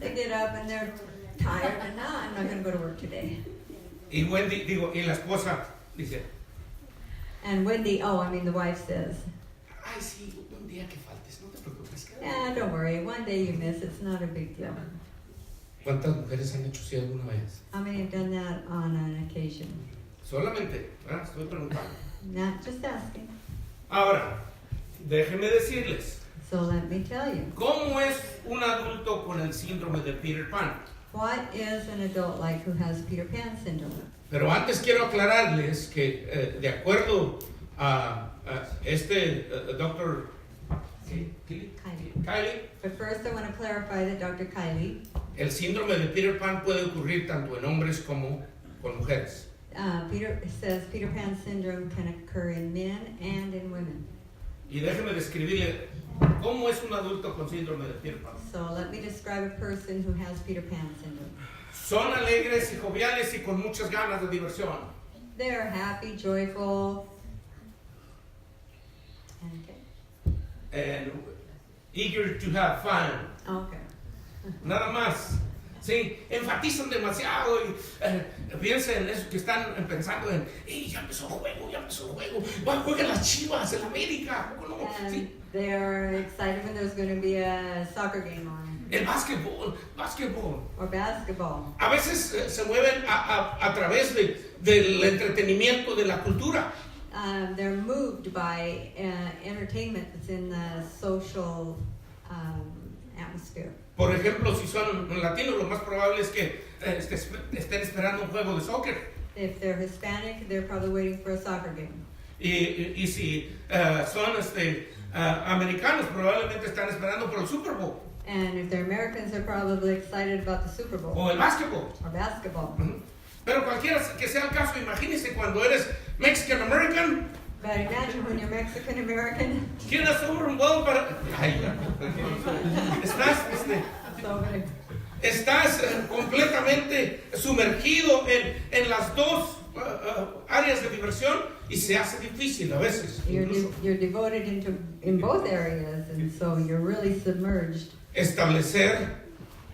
they get up and they're tired, and I'm not going to go to work today. Y Wendy, y la esposa dice, And Wendy, the wife says, ay, sí, un día que faltes, no te preocupes. don't worry, one day you miss, it's not a big deal. ¿Cuántas mujeres han hecho así alguna vez? How many have done that on an occasion? Solamente, estoy preguntando. Not just asking. Ahora, déjenme decirles, So let me tell you, ¿cómo es un adulto con el síndrome de Peter Pan? what is an adult like who has Peter Pan syndrome? Pero antes quiero aclararles que de acuerdo a doctor Kylie, But first I want to clarify that Dr. Kylie, el síndrome de Peter Pan puede ocurrir tanto en hombres como con mujeres. Peter Pan syndrome can occur in men and in women. Y déjeme describirle cómo es un adulto con síndrome de Peter Pan. So let me describe a person who has Peter Pan syndrome. Son alegres y joviales y con muchas ganas de diversión. They're happy, joyful, And eager to have fun. Okay. Nada más. Sí, enfatizan demasiado y piensan en eso que están pensando en, ya empezó el juego, juegan las Chivas en América, ¿cómo no? And Sí. they're excited when there's going to be a soccer game on. El básquetbol. Or basketball. A veces se mueven a través del entretenimiento, de la cultura. They're moved by entertainment that's in the social atmosphere. Por ejemplo, si son latinos, lo más probable es que estén esperando un juego de soccer. If they're Hispanic, they're probably waiting for a soccer game. Y si son americanos, probablemente están esperando por el Super Bowl. And if they're Americans, they're probably excited about the Super Bowl. O el básquetbol. Or basketball. Pero cualquiera que sea el caso, imagínese cuando eres Mexican American. But imagine when you're Mexican American. ¿Quieres un Bowl para...? Ay, estás completamente sumergido en las dos áreas de diversión y se hace difícil a veces. You're devoted in both areas, and so you're really submerged. Establecer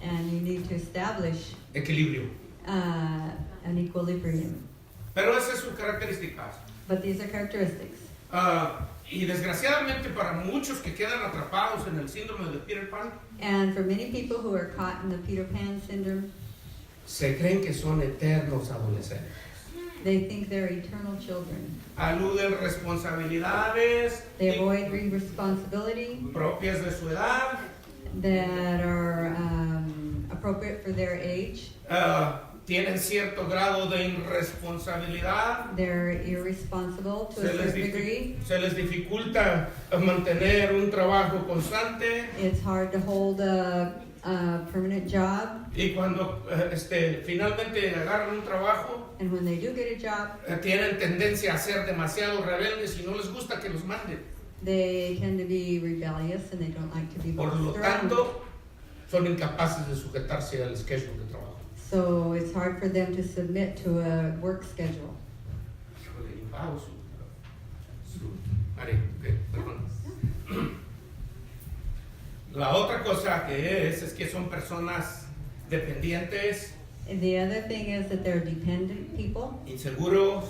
And you need to establish equilibrio. an equilibrium. Pero esa es su característica. But these are characteristics. Y desgraciadamente para muchos que quedan atrapados en el síndrome de Peter Pan, And for many people who are caught in the Peter Pan syndrome, se creen que son eternos adolescentes. they think they're eternal children. Aluden responsabilidades They avoid responsibility propias de su edad. that are appropriate for their age. Tienen cierto grado de irresponsabilidad. They're irresponsible to a certain degree. Se les dificulta mantener un trabajo constante. It's hard to hold a permanent job. Y cuando finalmente agarran un trabajo, And when they do get a job, tienen tendencia a ser demasiado rebeldes y no les gusta que los manden. they tend to be rebellious and they don't like to be Por lo bossed around. tanto, son incapaces de sujetarse al schedule de trabajo. So it's hard for them to submit to a work schedule. Híjole, y bajo Mari, ok, perdón. La otra cosa que es que son personas dependientes, And the other thing is that they're dependent people, inseguros,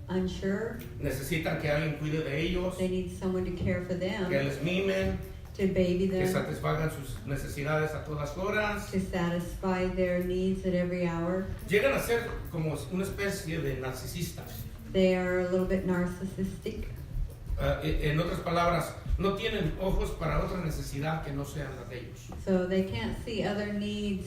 unsure. necesitan que alguien cuide de ellos, They need someone to care for que them, les mimen, to baby que them, satisfagan sus necesidades a todas horas. to satisfy their needs at every hour. Llegan a ser como una especie de narcisistas. They are a little bit narcissistic. En otras palabras, no tienen ojos para otra necesidad que no sean las de ellos. So they can't see other needs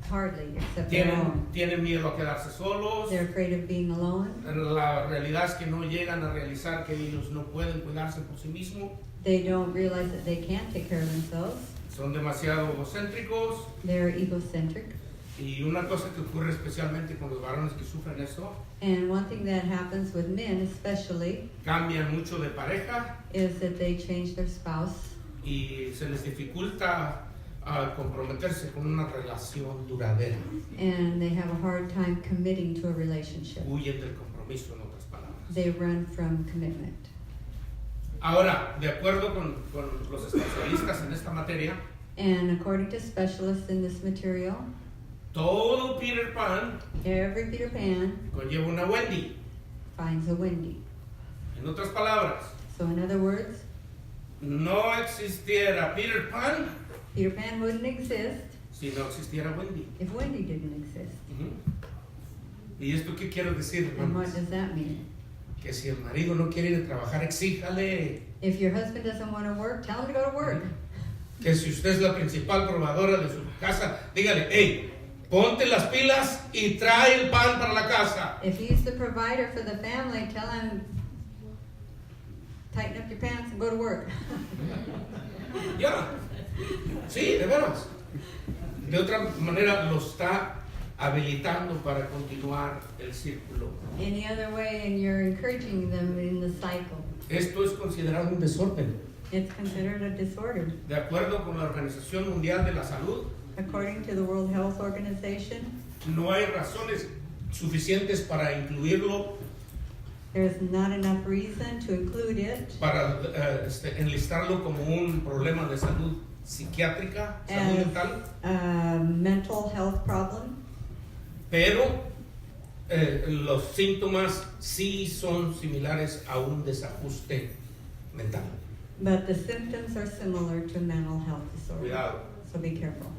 hardly except their own. Tienen miedo a quedarse solos. They're afraid of being alone. La realidad es que no llegan a realizar que ellos no pueden cuidarse por sí mismos. They don't realize that they can't take care of themselves. Son demasiado egocéntricos. They're egocentric. Y una cosa que ocurre especialmente con los varones que sufren esto, And one thing that happens with men especially cambian mucho de pareja is that they change their spouse y se les dificulta comprometerse con una relación duradera. and they have a hard time committing to a relationship. Huyen del compromiso, en otras palabras. They run from commitment. Ahora, de acuerdo con los especialistas en esta materia, And according to specialists in this material, todo Peter Pan every Peter Pan conlleva una Wendy. finds a Wendy. En otras palabras, So in other words, no existiera Peter Pan Peter Pan wouldn't exist si no existiera Wendy. if Wendy didn't exist. Ujú. ¿Y esto qué quiero decir, And what hermanos? does that mean? Que si el marido no quiere ir a trabajar, exíjale. If your husband doesn't want to work, tell him to go to work. Que si usted es la principal proveedora de su casa, dígale, hey, ponte las pilas y trae el pan para la casa. If he's the provider for the family, tell him, tighten up your pants and go to work. Ya. Sí, de veras. De otra manera lo está habilitando para continuar el círculo. Any other way, and you're encouraging them in the cycle. Esto es considerado un desorden. It's considered a disorder. De acuerdo con la Organización Mundial de la Salud, According to the World Health Organization, no hay razones suficientes para incluirlo, there's not enough reason to include it para enlistarlo como un problema de salud psiquiátrica, salud as mental, a mental health problem, pero los síntomas sí son similares a un desajuste mental. but the symptoms are similar to mental health disorder. Cuidado. So be careful.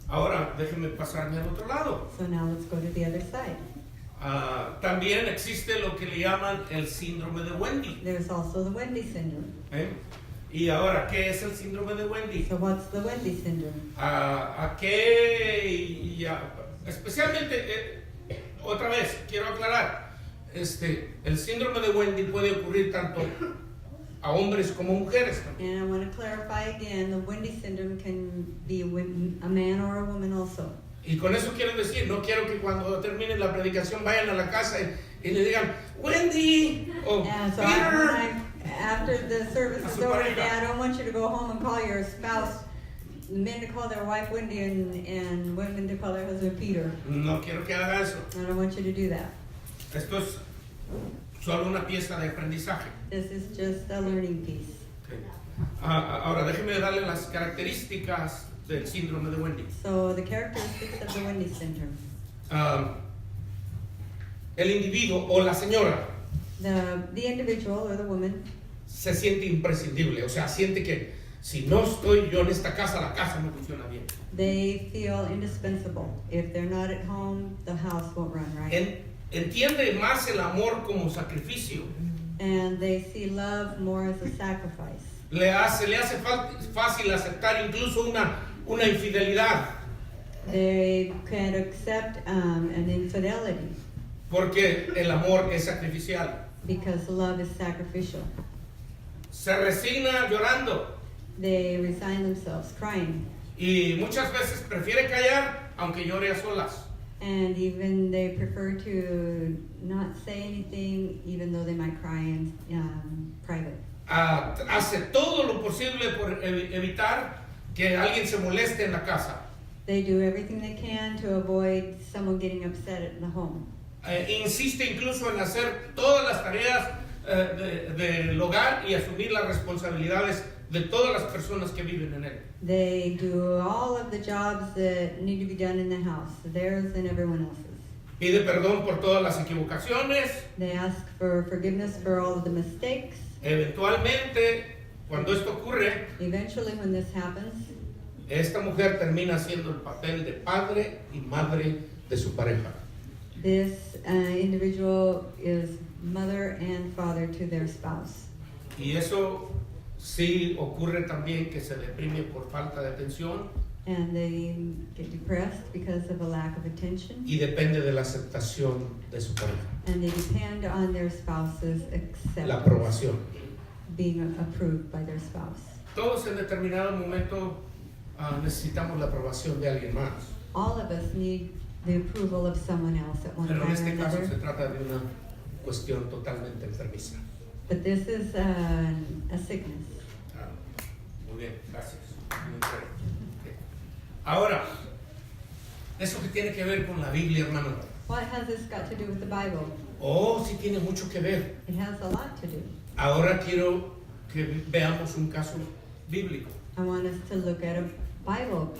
Ahora, déjenme pasarme al otro lado. So now let's go to the other side. También existe lo que le llaman el síndrome de Wendy. There's also the Wendy syndrome. ¿Eh? Y ahora, ¿qué es el síndrome de Wendy? So what's the Wendy syndrome? ¿A qué? Especialmente, otra vez, quiero aclarar, el síndrome de Wendy puede ocurrir tanto a hombres como mujeres. And I want to clarify again, the Wendy syndrome can be a man or a woman also. Y con eso quiero decir, no quiero que cuando termine la predicación vayan a la casa y le digan, Wendy, o And so Peter. after the service A is su over, pareja. Dad, I don't want you to go home and call your spouse, men to call their wife Wendy and women to call their husband Peter. No quiero que haga eso. I don't want you to do that. Esto es solo una pieza de aprendizaje. This is just a learning piece. Okay. Ahora, déjeme darle las características del síndrome de Wendy. So the characteristics of the Wendy syndrome. El individuo o la señora The individual or the woman se siente imprescindible, o sea, siente que si no estoy yo en esta casa, la casa no funciona bien. they feel indispensable. If they're not at home, the house won't run right. Entiende más el amor como sacrificio. And they see love more as a sacrifice. Le hace fácil aceptar incluso una infidelidad, They can accept an infidelity porque el amor es sacrificial. because love is sacrificial. Se resigna llorando They resign themselves, crying, y muchas veces prefiere callar aunque llore a solas. and even they prefer to not say anything, even though they might cry in private. Hace todo lo posible por evitar que alguien se moleste en la casa. They do everything they can to avoid someone getting upset in the home. Insiste incluso en hacer todas las tareas del hogar y asumir las responsabilidades de todas las personas que viven en él. They do all of the jobs that need to be done in the house, theirs and everyone else's. Pide perdón por todas las equivocaciones. They ask for forgiveness for all of the mistakes. Eventualmente, cuando esto ocurre, Eventually, when this happens, esta mujer termina haciendo el papel de padre y madre de su pareja. this individual is mother and father to their spouse. Y eso sí ocurre también, que se deprime por falta de atención And they get depressed because of a lack of attention. y depende de la aceptación de su pareja, And they depend on their spouse's la acceptance, aprobación. being approved by their spouse. Todos en determinado momento necesitamos la aprobación de alguien más, All of us need the approval of someone else at one pero en time or este caso se another. trata de una cuestión totalmente enfermiza. But this is a sickness. Muy bien, gracias. Muy bien. Ahora, eso que tiene que ver con la Biblia, hermano. What has this got to do with the Bible? Oh, sí tiene mucho que ver. It has a lot to do. Ahora quiero que veamos un caso bíblico. I want us to look at a Bible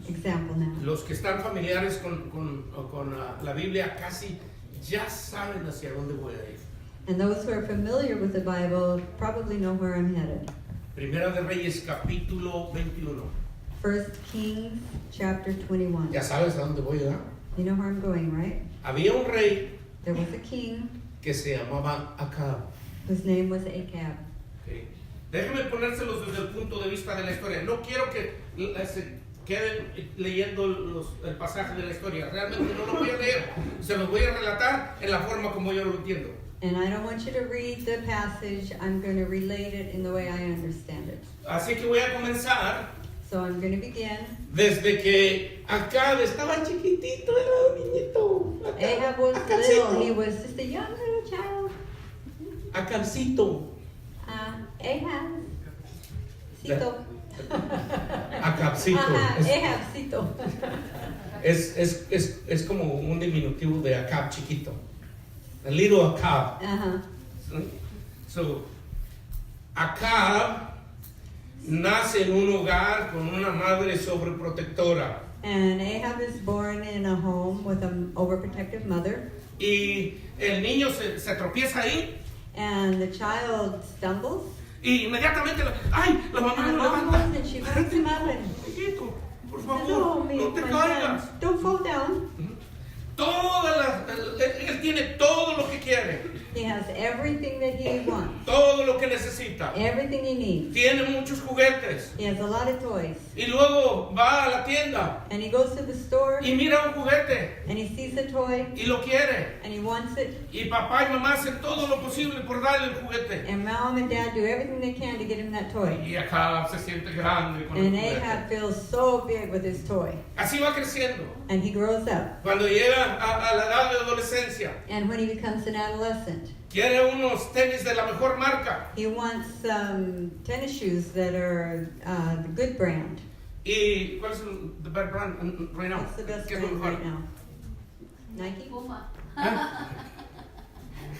example now. Los que están familiares con la Biblia casi ya saben hacia dónde voy a ir. And those who are familiar with the Bible probably know where I'm headed. Primera de Reyes, capítulo 21. 1 Kings chapter 21. Ya sabes a dónde voy, ¿verdad? You know where I'm going, right? Había un rey There was a king que se llamaba Acab. whose name was Ahab. Okay. Déjenme ponérselos desde el punto de vista de la historia. No quiero que se queden leyendo el pasaje de la historia. Realmente no lo voy a leer. Se los voy a relatar en la forma como yo lo entiendo. And I don't want you to read the passage. I'm going to relate it in the way I understand it. Así que voy a comenzar So I'm going to begin. desde que Acab estaba chiquitito, era un niñito. Ahab was little. He was just a young little child. Acabcito. Ahab. Cito. Acabcito. Ajá, Ahabcito. Es como un diminutivo de Acab chiquito. A little Acab. Ajá. So, Acab nace en un hogar con una madre sobreprotectora. And Ahab is born in a home with an overprotective mother. Y el niño se tropieza ahí And the child stumbles. y inmediatamente, ¡ay! La mamá And lo mom levanta. goes and she picks him up and Hijito, por hello, favor, me, no te my caigas. son. Don't fall down. Él tiene todo lo que quiere, He has everything that he wants, todo lo que necesita. everything he needs. Tiene muchos juguetes. He has a lot of toys. Y luego va a la tienda And he goes to the store y mira un juguete and he sees a toy y lo quiere. and he wants it. Y papá y mamá hacen todo lo posible por darle el juguete. And mom and dad do everything they can to get him that toy. Y Acab se siente grande con el And juguete. Ahab feels so big with his toy. Así va creciendo. And he grows up. Cuando llega a la edad de adolescencia, And when he becomes an adolescent, quiere unos tenis de la mejor marca. he wants tennis shoes that are the good brand. ¿Y cuál es the best brand right now? What's the best ¿Qué es lo brand mejor? right now? Nike?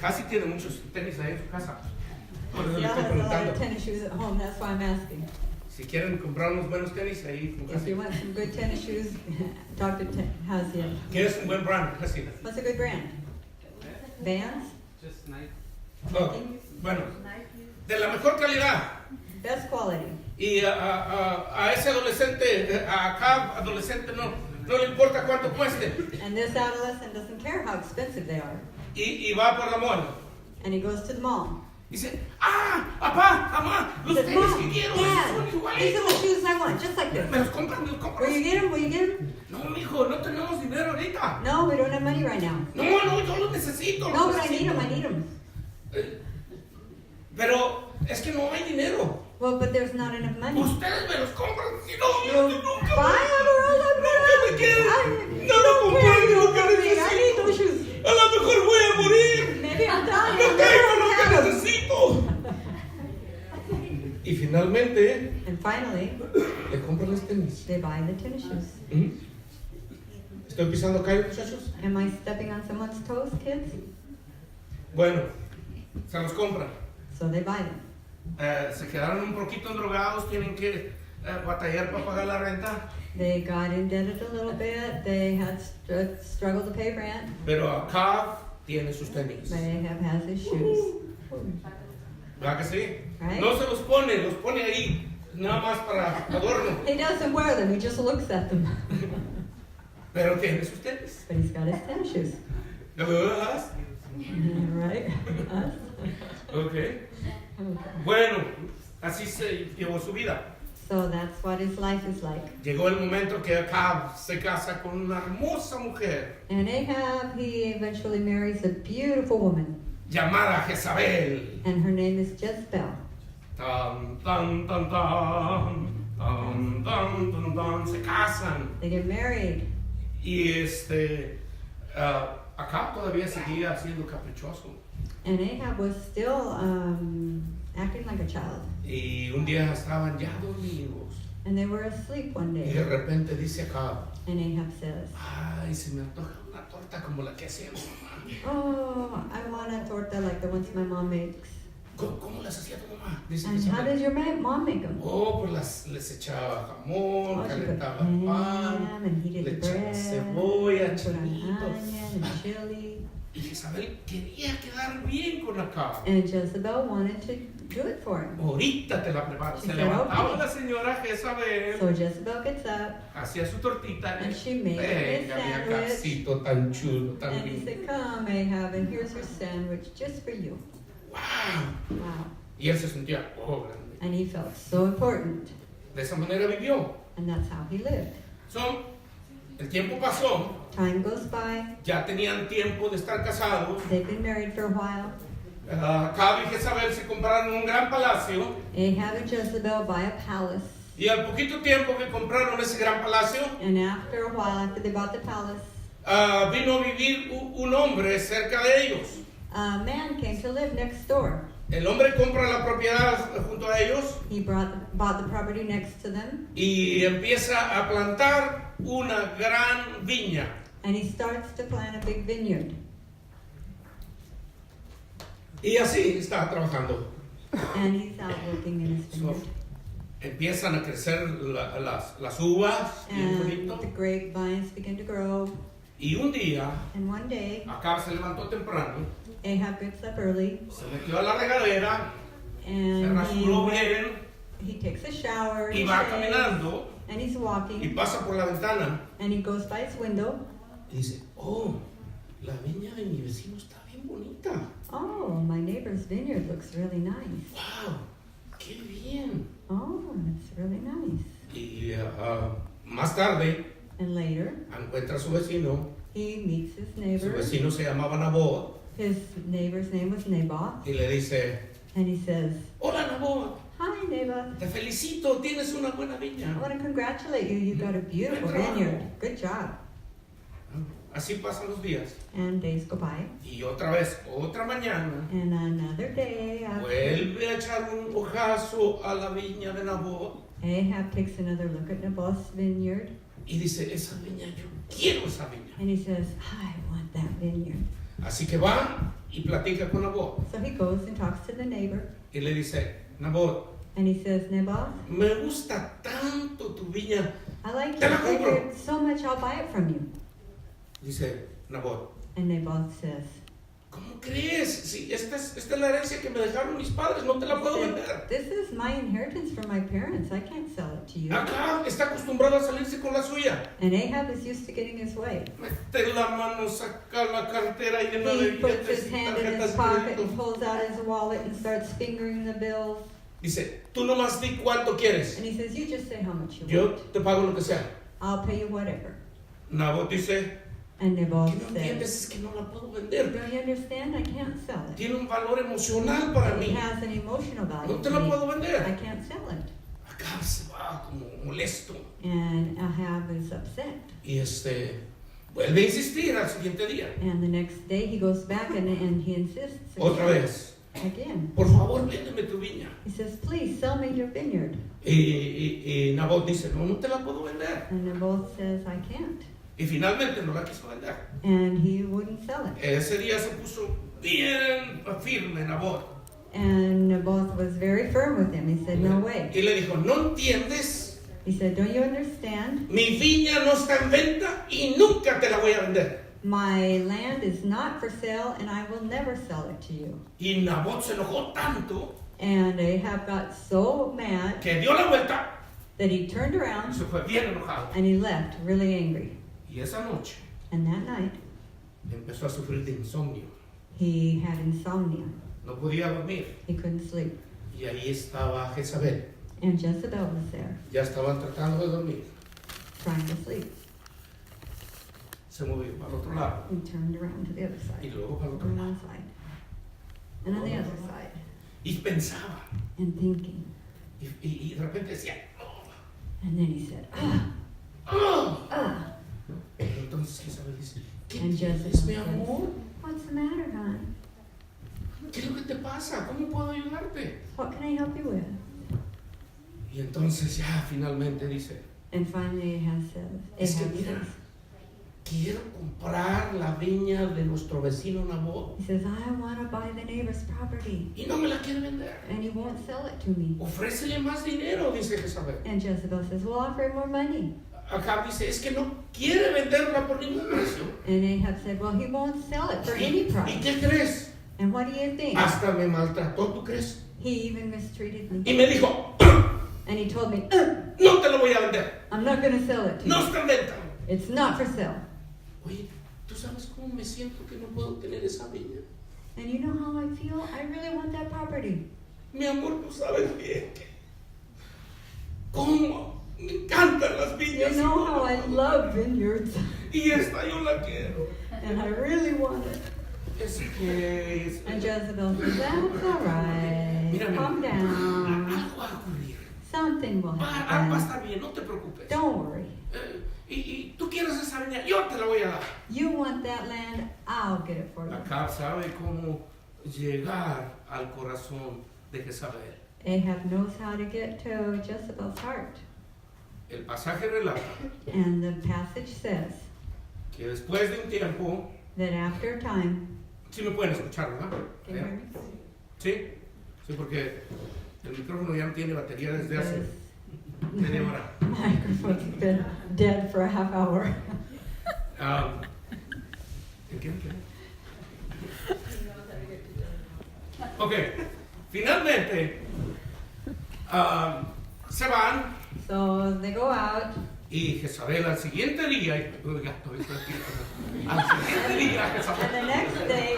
Casi tiene muchos tenis ahí en su casa. Por eso He le has estoy a lot of preguntando. tennis shoes at home. That's why I'm asking. Si quieren comprar unos buenos tenis ahí con If you Casi. want some good tennis shoes, Dr. Haziel. ¿Qué es un buen brand? Casi. What's a good brand? Vans? Just night. Oh, bueno, de la mejor calidad. Best quality. Y a ese adolescente, a Acab adolescente, no le importa cuánto cueste. And this adolescent doesn't care how expensive they are. Y va por la mall. And he goes to the mall. Dice, papá, mamá, He los says, tenis Mom, que quiero son Dad, these are igualitos. the shoes I want, just like ¿Me this. los compras? ¿Me los Will compras? you get them? Will you get them? No, mijo, no tenemos dinero ahorita. No, we don't have money right now. No, yo los necesito. No, los but I need necesito. them. I need them. Pero es que no hay dinero. Well, but there's not enough money. Ustedes me los compran. Si no, yo You nunca buy them or else I'm nunca me quieren. I No me don't care. compran You lo don't que want me. I need necesito. those shoes. A lo mejor voy a morir. Maybe I'm No dying. tengo lo I que don't have them. necesito. Y finalmente And And finally, le compra los tenis. they buy the tennis shoes. ¿Mm? ¿Estoy pisando callo, muchachos? Am I stepping on someone's toes, kids? Bueno, se los compran. So they buy them. Se quedaron un poquito drogados, tienen que batallar para pagar la renta. They got indebted a little bit. They had struggled to pay rent. Pero Acab tiene sus tenis. Ahab has his shoes. ¿Verdad que sí? Right? No se los pone ahí, nada más para adorno. He doesn't wear them. He just looks at them. Pero tiene sus tenis. But he's got his tennis shoes. ¿Verdad? Right? Us? Ok. Okay. Bueno, así se llevó su vida. So that's what his life is like. Llegó el momento que Acab se casa con una hermosa mujer And Ahab, he eventually marries a beautiful woman. llamada Jezabel. And her name is Jezebel. Tan, tan, tan, tan, tan, tan, tan, tan. Se casan. They get married. Y Acab todavía seguía siendo caprichoso. And Ahab was still acting like a child. Y un día estaban ya dormidos. And they were asleep one Y de day. repente dice Acab, And Ahab says, ay, se me antoja una torta como la que hacíamos, mamá. oh, I want a torta like the ones my mom makes. ¿Cómo las hacía tu mamá? Dice And how Jezabel. does your mom make them? Oh, pues les echaba jamón, Oh, she put calentaba ham pan, and heated le the echaba bread, cebolla, and put on chilito. onion and chili. Y Jezabel quería quedar bien con Acab. And Jezebel wanted to do it for him. Ahorita te la preparo. She Se said, levantaba okay. la señora Jezabel, So Jezebel gets up hacía su tortita. and she made him Venga, a mi sandwich. Acabcito tan chulo, tan And he lindo. said, come Ahab, and here's your sandwich just for you. ¡Wow! Wow. Y él se sentía, oh, grande. And he felt so important. De esa manera vivió. And that's how he lived. So, el tiempo pasó, Time goes by. ya tenían tiempo de estar casados. They've been married for a while. Acab y Jezabel se compraron un gran palacio. Ahab and Jezebel buy a palace. Y al poquito tiempo que compraron ese gran palacio, And after a while, after they bought the palace, vino a vivir un hombre cerca de ellos. a man came to live next door. El hombre compra la propiedad junto a ellos He bought the property next to them. y empieza a plantar una gran viña. And he starts to plant a big vineyard. Y así está trabajando. And he's out working in his So, vineyard. empiezan a crecer las uvas, bien And bonito. the grapevines begin to grow. Y un día, And one day, Acab se levantó temprano, Ahab gets up early. se metió a la regadera, se And rasuró bien he takes a shower. y he va shaves, caminando and he's y walking. pasa por la ventana And he goes by his window. y dice, oh, la viña de mi vecino está bien bonita. Oh, my neighbor's vineyard looks really nice. ¡Wow! ¡Qué bien! Oh, it's really nice. Y más tarde And later, encuentra a su vecino. he meets his Su neighbor. vecino se llamaba Nabot His neighbor's name was Naboth. y le dice, And he says, hola Nabot, hi, Naboth. te felicito, tienes una buena I viña. want to congratulate you. You've got a beautiful Buen trabajo. vineyard. Good job. Así pasan los días. And days go by. Y otra vez, otra mañana, And another day, vuelve a echar un ojazo a la viña de Nabot Ahab takes another look at Naboth's vineyard. y dice, esa viña, yo quiero esa viña. And he says, I want that vineyard. Así que va y platica con Nabot So he goes and talks to the neighbor. y le dice, Nabot, And he says, Naboth, me gusta tanto tu viña. I like Te your la compro. vineyard so much I'll buy it from you. Dice Nabot, And Naboth says, ¿cómo crees? Si esta es la herencia que me dejaron mis padres, no te la puedo vender. This is my inheritance from my parents. I can't sell it to you. Acá está acostumbrado a salirse con la suya. And Ahab is used to getting his way. Mete la mano, saca la cartera llena de He puts billetes his y hand in his tarjetas de pocket crédito. and pulls out his wallet and starts fingering the bills. Dice, tú nomás di cuánto quieres. And he says, you just say how much you Yo want. te pago lo que sea. I'll pay you whatever. Nabot dice, And Naboth que no entiendes, says, es que no la puedo vender. don't you understand? I can't sell it. Tiene un valor emocional para It mí. has an emotional value No te to la me. puedo I vender. can't sell it. Acá se va como molesto. And Ahab is upset. Y vuelve a insistir al siguiente día. And the next day he goes back and he insists. Otra vez. again. por favor, véndeme tu viña. He says, please sell me your vineyard. Y Nabot dice, no te la puedo vender. And Naboth says, I can't. Y finalmente no la quiso vender. And he wouldn't sell it. Ese día se puso bien firme Nabot. And Naboth was very firm with him. He said, no way. Y le dijo, ¿no entiendes? He said, don't you understand? Mi viña no está en venta y nunca te la voy a vender. My land is not for sale, and I will never sell it to you. Y Nabot se enojó tanto And Ahab got so mad que dio la vuelta that he turned y around se fue bien enojado. and he left really angry. Y esa noche And that night, empezó a sufrir de insomnio. he had insomnia. No podía dormir. He couldn't sleep. Y ahí estaba Jezabel. And Jezebel was there, Ya estaban tratando de dormir. trying to sleep. Se movió para el otro lado He turned around to the other y side, luego para el otro on lado. one side, and on the other side, Y pensaba. and thinking. Y de repente decía, And then he said, ah, ¡oh! ah. Entonces Jezabel dice, ¿qué And tienes, Jezebel mi says, amor? what's the matter, hon? ¿Qué es lo que te pasa? ¿Cómo puedo ayudarte? What can I help you with? Y entonces ya finalmente dice, And finally Ahab Es que says, mira, quiero comprar la viña de nuestro vecino Nabot he says, I want to buy the neighbor's property, y no me la quiere vender. and he won't sell it to me. Ofrécele más dinero, dice Jezabel. And Jezebel says, well, offer him more money. Acab dice, es que no quiere venderla por ningún precio. And Ahab said, well, he won't sell it for any ¿Y price. qué crees? And what do you think? Hasta me maltrató, ¿tú crees? He even mistreated Y me. me dijo, And he told me, no te lo voy a vender. I'm not going to sell it to No you. está en venta. It's not for sale. Oye, ¿tú sabes cómo me siento que no puedo tener esa viña? And you know how I feel? I really want that property. Mi amor, tú sabes bien que cómo me encantan las You viñas. know how I love vineyards. Y esta yo la quiero. And I really want it. Es que And Jezebel says, that's all right. Mira, Calm down. algo va a ocurrir. Something will Va a happen. estar bien, no te preocupes. Don't worry. Y tú quieres esa viña, yo te la voy a dar. You want that land, I'll get it for you. Acab sabe cómo llegar al corazón de Jezabel. Ahab knows how to get to Jezebel's heart. El pasaje relata And the passage says que después de un tiempo, that after a time, sí me pueden escuchar, ¿verdad? can you hear me? Sí, sí, porque el micrófono ya no tiene batería desde hace Because media hora. microphone's been dead for a half hour. ¿Qué? Ok, finalmente se van So they go out, y Jezabel al siguiente día, al siguiente día and the Jezabel, next day,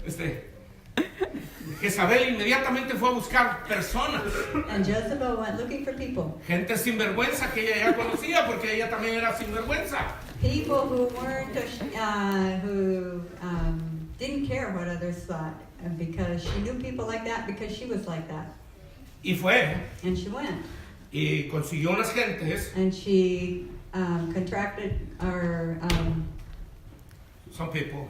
Jezebel, Jezabel inmediatamente fue a buscar personas, and Jezebel went looking for people. gente sinvergüenza que ella ya conocía porque ella también era sinvergüenza. People who weren't, who didn't care what others thought, because she knew people like that because she was like that. Y fue And she went, y consiguió unas gentes, and she contracted, or some people,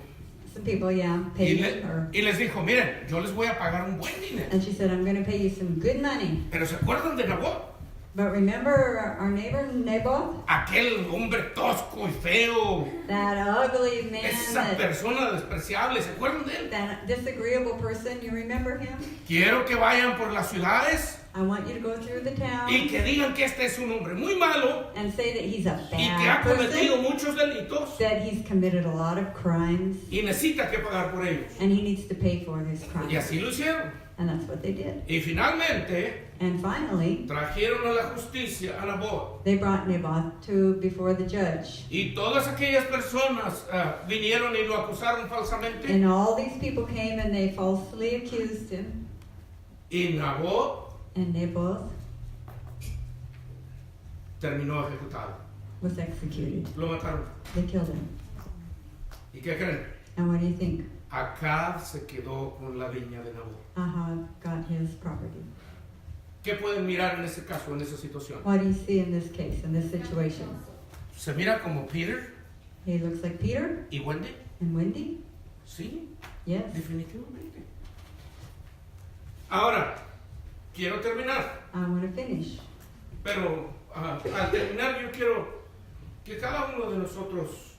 some people, yeah, y, paid her. y les dijo, miren, yo les voy a pagar un buen dinero. And she said, I'm going to pay you some good money. Pero ¿se acuerdan de Nabot? But remember our neighbor Naboth? Aquel hombre tosco y feo, That ugly man, esa persona despreciable, ¿se acuerdan de él? that disagreeable person, you remember him? Quiero que vayan por las ciudades I want you to go through the town y que digan que este es un hombre muy malo and say that he's a y que ha bad cometido person, muchos delitos that he's committed a lot of crimes, y necesita que pagar por ellos. and he needs to pay for his Y crimes. así lo hicieron. And that's what they did. Y finalmente And finally, trajeron a la justicia a Nabot. they brought Naboth before the judge. Y todas aquellas personas vinieron y lo acusaron falsamente. And all these people came and they falsely accused him. Y Nabot And Naboth terminó ejecutado. was executed. Lo mataron. They killed him. ¿Y qué creen? And what do you think? Acab se quedó con la viña de Nabot. Ahab got his property. ¿Qué pueden mirar en ese caso, en esa situación? What do you see in this case, in this situation? Se mira como Peter He looks like Peter y Wendy. And Wendy? Sí, Yes. definitivamente. Ahora, quiero terminar, I want to finish. pero al terminar yo quiero que cada uno de nosotros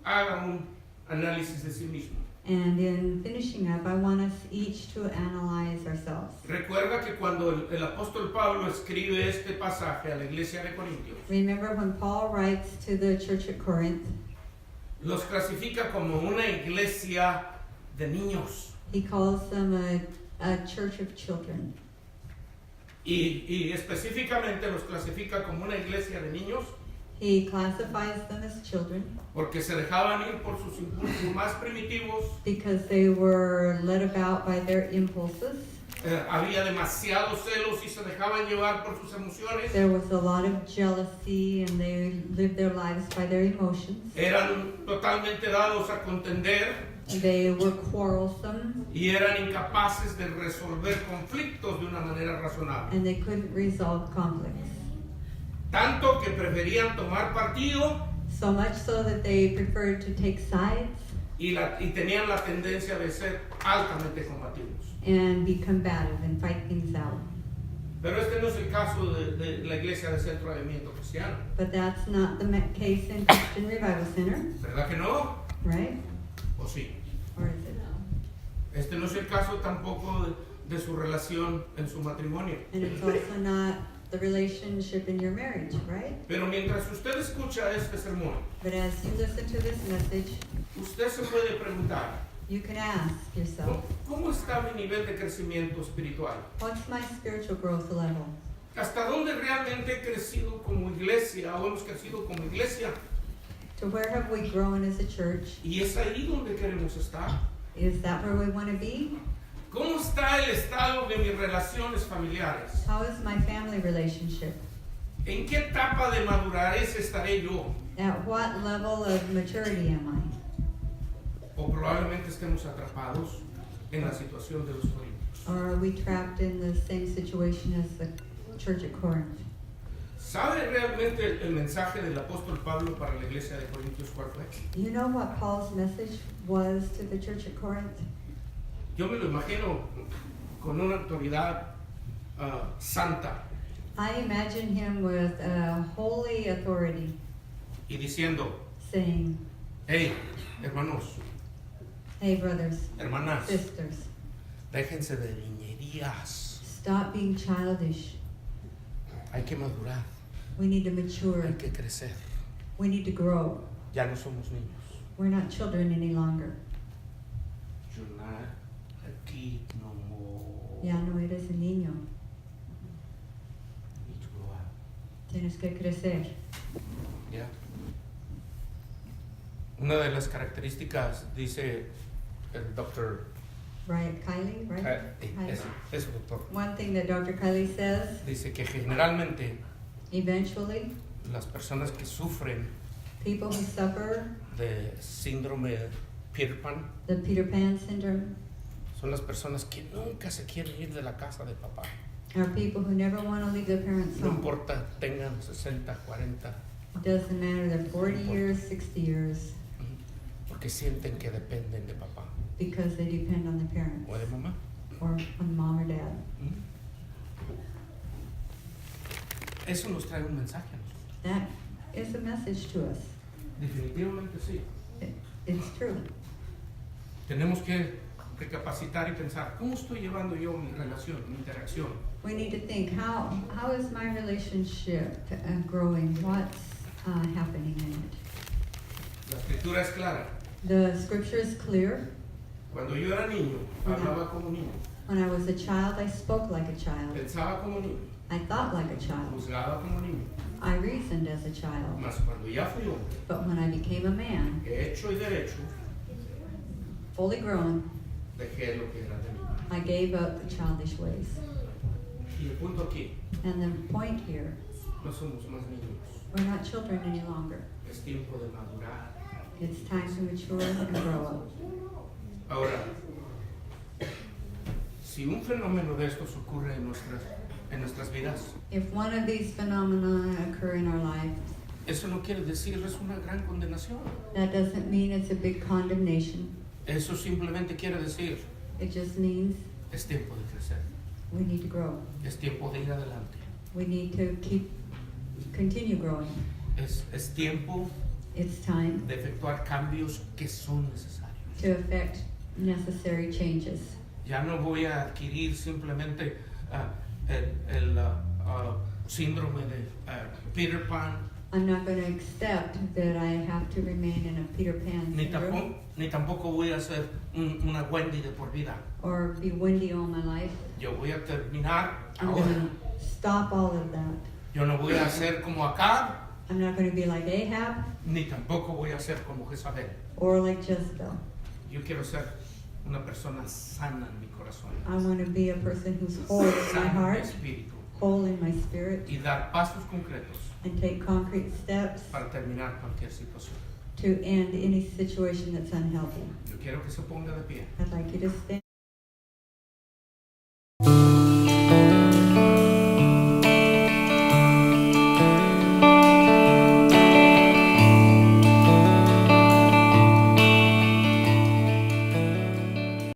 haga un análisis de sí mismo. And in finishing up, I want us each to analyze ourselves. Recuerda que cuando el apóstol Pablo escribe este pasaje a la iglesia de Corintios, Remember when Paul writes to the church at Corinth, los clasifica como una iglesia de niños. he calls them a church of children. Y específicamente los clasifica como una iglesia de niños He classifies them as children porque se dejaban ir por sus impulsos más primitivos. because they were led about by their impulses. Había demasiados celos y se dejaban llevar por sus emociones. There was a lot of jealousy and they lived their lives by their emotions. Eran totalmente dados a contender They were quarrelsome y eran incapaces de resolver conflictos de una manera razonable. and they couldn't resolve conflicts. Tanto que preferían tomar partido So much so that they preferred to take sides y tenían la tendencia de ser altamente combativos. and be combative and fight things out. Pero este no es el caso de la iglesia de Centro de Avivamiento Cristiano. But that's not the case in Christian Revival Center, ¿Verdad que no? right? ¿O sí? Or is it? Este no es el caso tampoco de su relación en su matrimonio. And it's also not the relationship in your marriage, right? Pero mientras usted escucha este sermón, But as you listen to this message, usted se puede preguntar, you can ask yourself, ¿cómo está mi nivel de crecimiento espiritual? what's my spiritual growth level? ¿Hasta dónde realmente he crecido como iglesia o hemos crecido como iglesia? To where have we grown as a church? Y es ahí donde queremos estar. Is that where we want to be? ¿Cómo está el estado de mis relaciones familiares? How is my family relationship? ¿En qué etapa de madurez estaré yo? At what level of maturity am I? O probablemente estemos atrapados en la situación de los corintios. Or are we trapped in the same situation as the church at Corinth? ¿Sabe realmente el mensaje del apóstol Pablo para la iglesia de Corintios cuál fue? You know what Paul's message was to the church at Corinth? Yo me lo imagino con una autoridad santa I imagine him with a holy authority y diciendo, saying, hey, hermanos, hey brothers, hermanas, sisters, déjense de niñerías, stop being childish. hay que madurar, We need to mature. hay que crecer, We need to grow. ya no somos niños. We're not children any longer. You're not a kid no more. Ya no eres un niño. You need to grow up. Tienes que crecer. Yeah. Una de las características, dice el doctor, Right, Kylie, right? eso doctor, One thing that Dr. Kylie says, dice que generalmente eventually, las personas que sufren people who suffer de síndrome Peter Pan the Peter Pan syndrome son las personas que nunca se quieren ir de la casa de papá. are people who never want to leave their parents' No home. importa, tengan 60, 40, It doesn't matter, they're 40 years, 60 years, porque sienten que dependen de papá because they depend on the parents o de mamá. or on mom or dad. Eso nos trae un mensaje a nosotros. That is a message to us. Definitivamente sí. It's true. Tenemos que recapacitar y pensar, ¿cómo estoy llevando yo mi relación, mi interacción? We need to think, how is my relationship growing? What's happening in it? La escritura es clara. The scripture is clear. Cuando yo era niño, hablaba como niño, When I was a child, I spoke like a child. pensaba como niño, I thought like a child. juzgaba como niño. I reasoned as a child. Mas cuando ya fui hombre, But when I became a man, hecho y derecho, fully grown, dejé lo que era de mí. I gave up the childish ways. Y el punto aquí, And the point here, no somos más niños. we're not children any longer. Es tiempo de madurar. It's time to mature and grow up. Ahora, si un fenómeno de estos ocurre en nuestras vidas, If one of these phenomena occur in our life, Eso no quiere decir es una gran condenación. That doesn't mean it's a big condemnation. Eso simplemente quiere decir It just means es tiempo de crecer, we need to grow. es tiempo de ir adelante, We need to continue growing. es tiempo It's time de efectuar cambios que son necesarios. to effect necessary changes. Ya no voy a adquirir simplemente el síndrome de Peter Pan, I'm not going to accept that I have to remain in a Peter Pan syndrome ni tampoco voy a ser una Wendy de por vida. or be windy all my life. Yo voy a terminar I'm ahora. going to stop all of that. Yo no voy a ser como Acab, I'm not going to be like Ahab ni tampoco voy a ser como Jezabel. or like Jezebel. Yo quiero ser una persona sana en mi corazón, I want to be a person who's whole in my sana en mi heart, espíritu, whole in my spirit, y dar pasos concretos and take concrete steps para terminar cualquier situación. to end any situation that's unhealthy. Yo quiero que se ponga de pie. I'd like you to stand.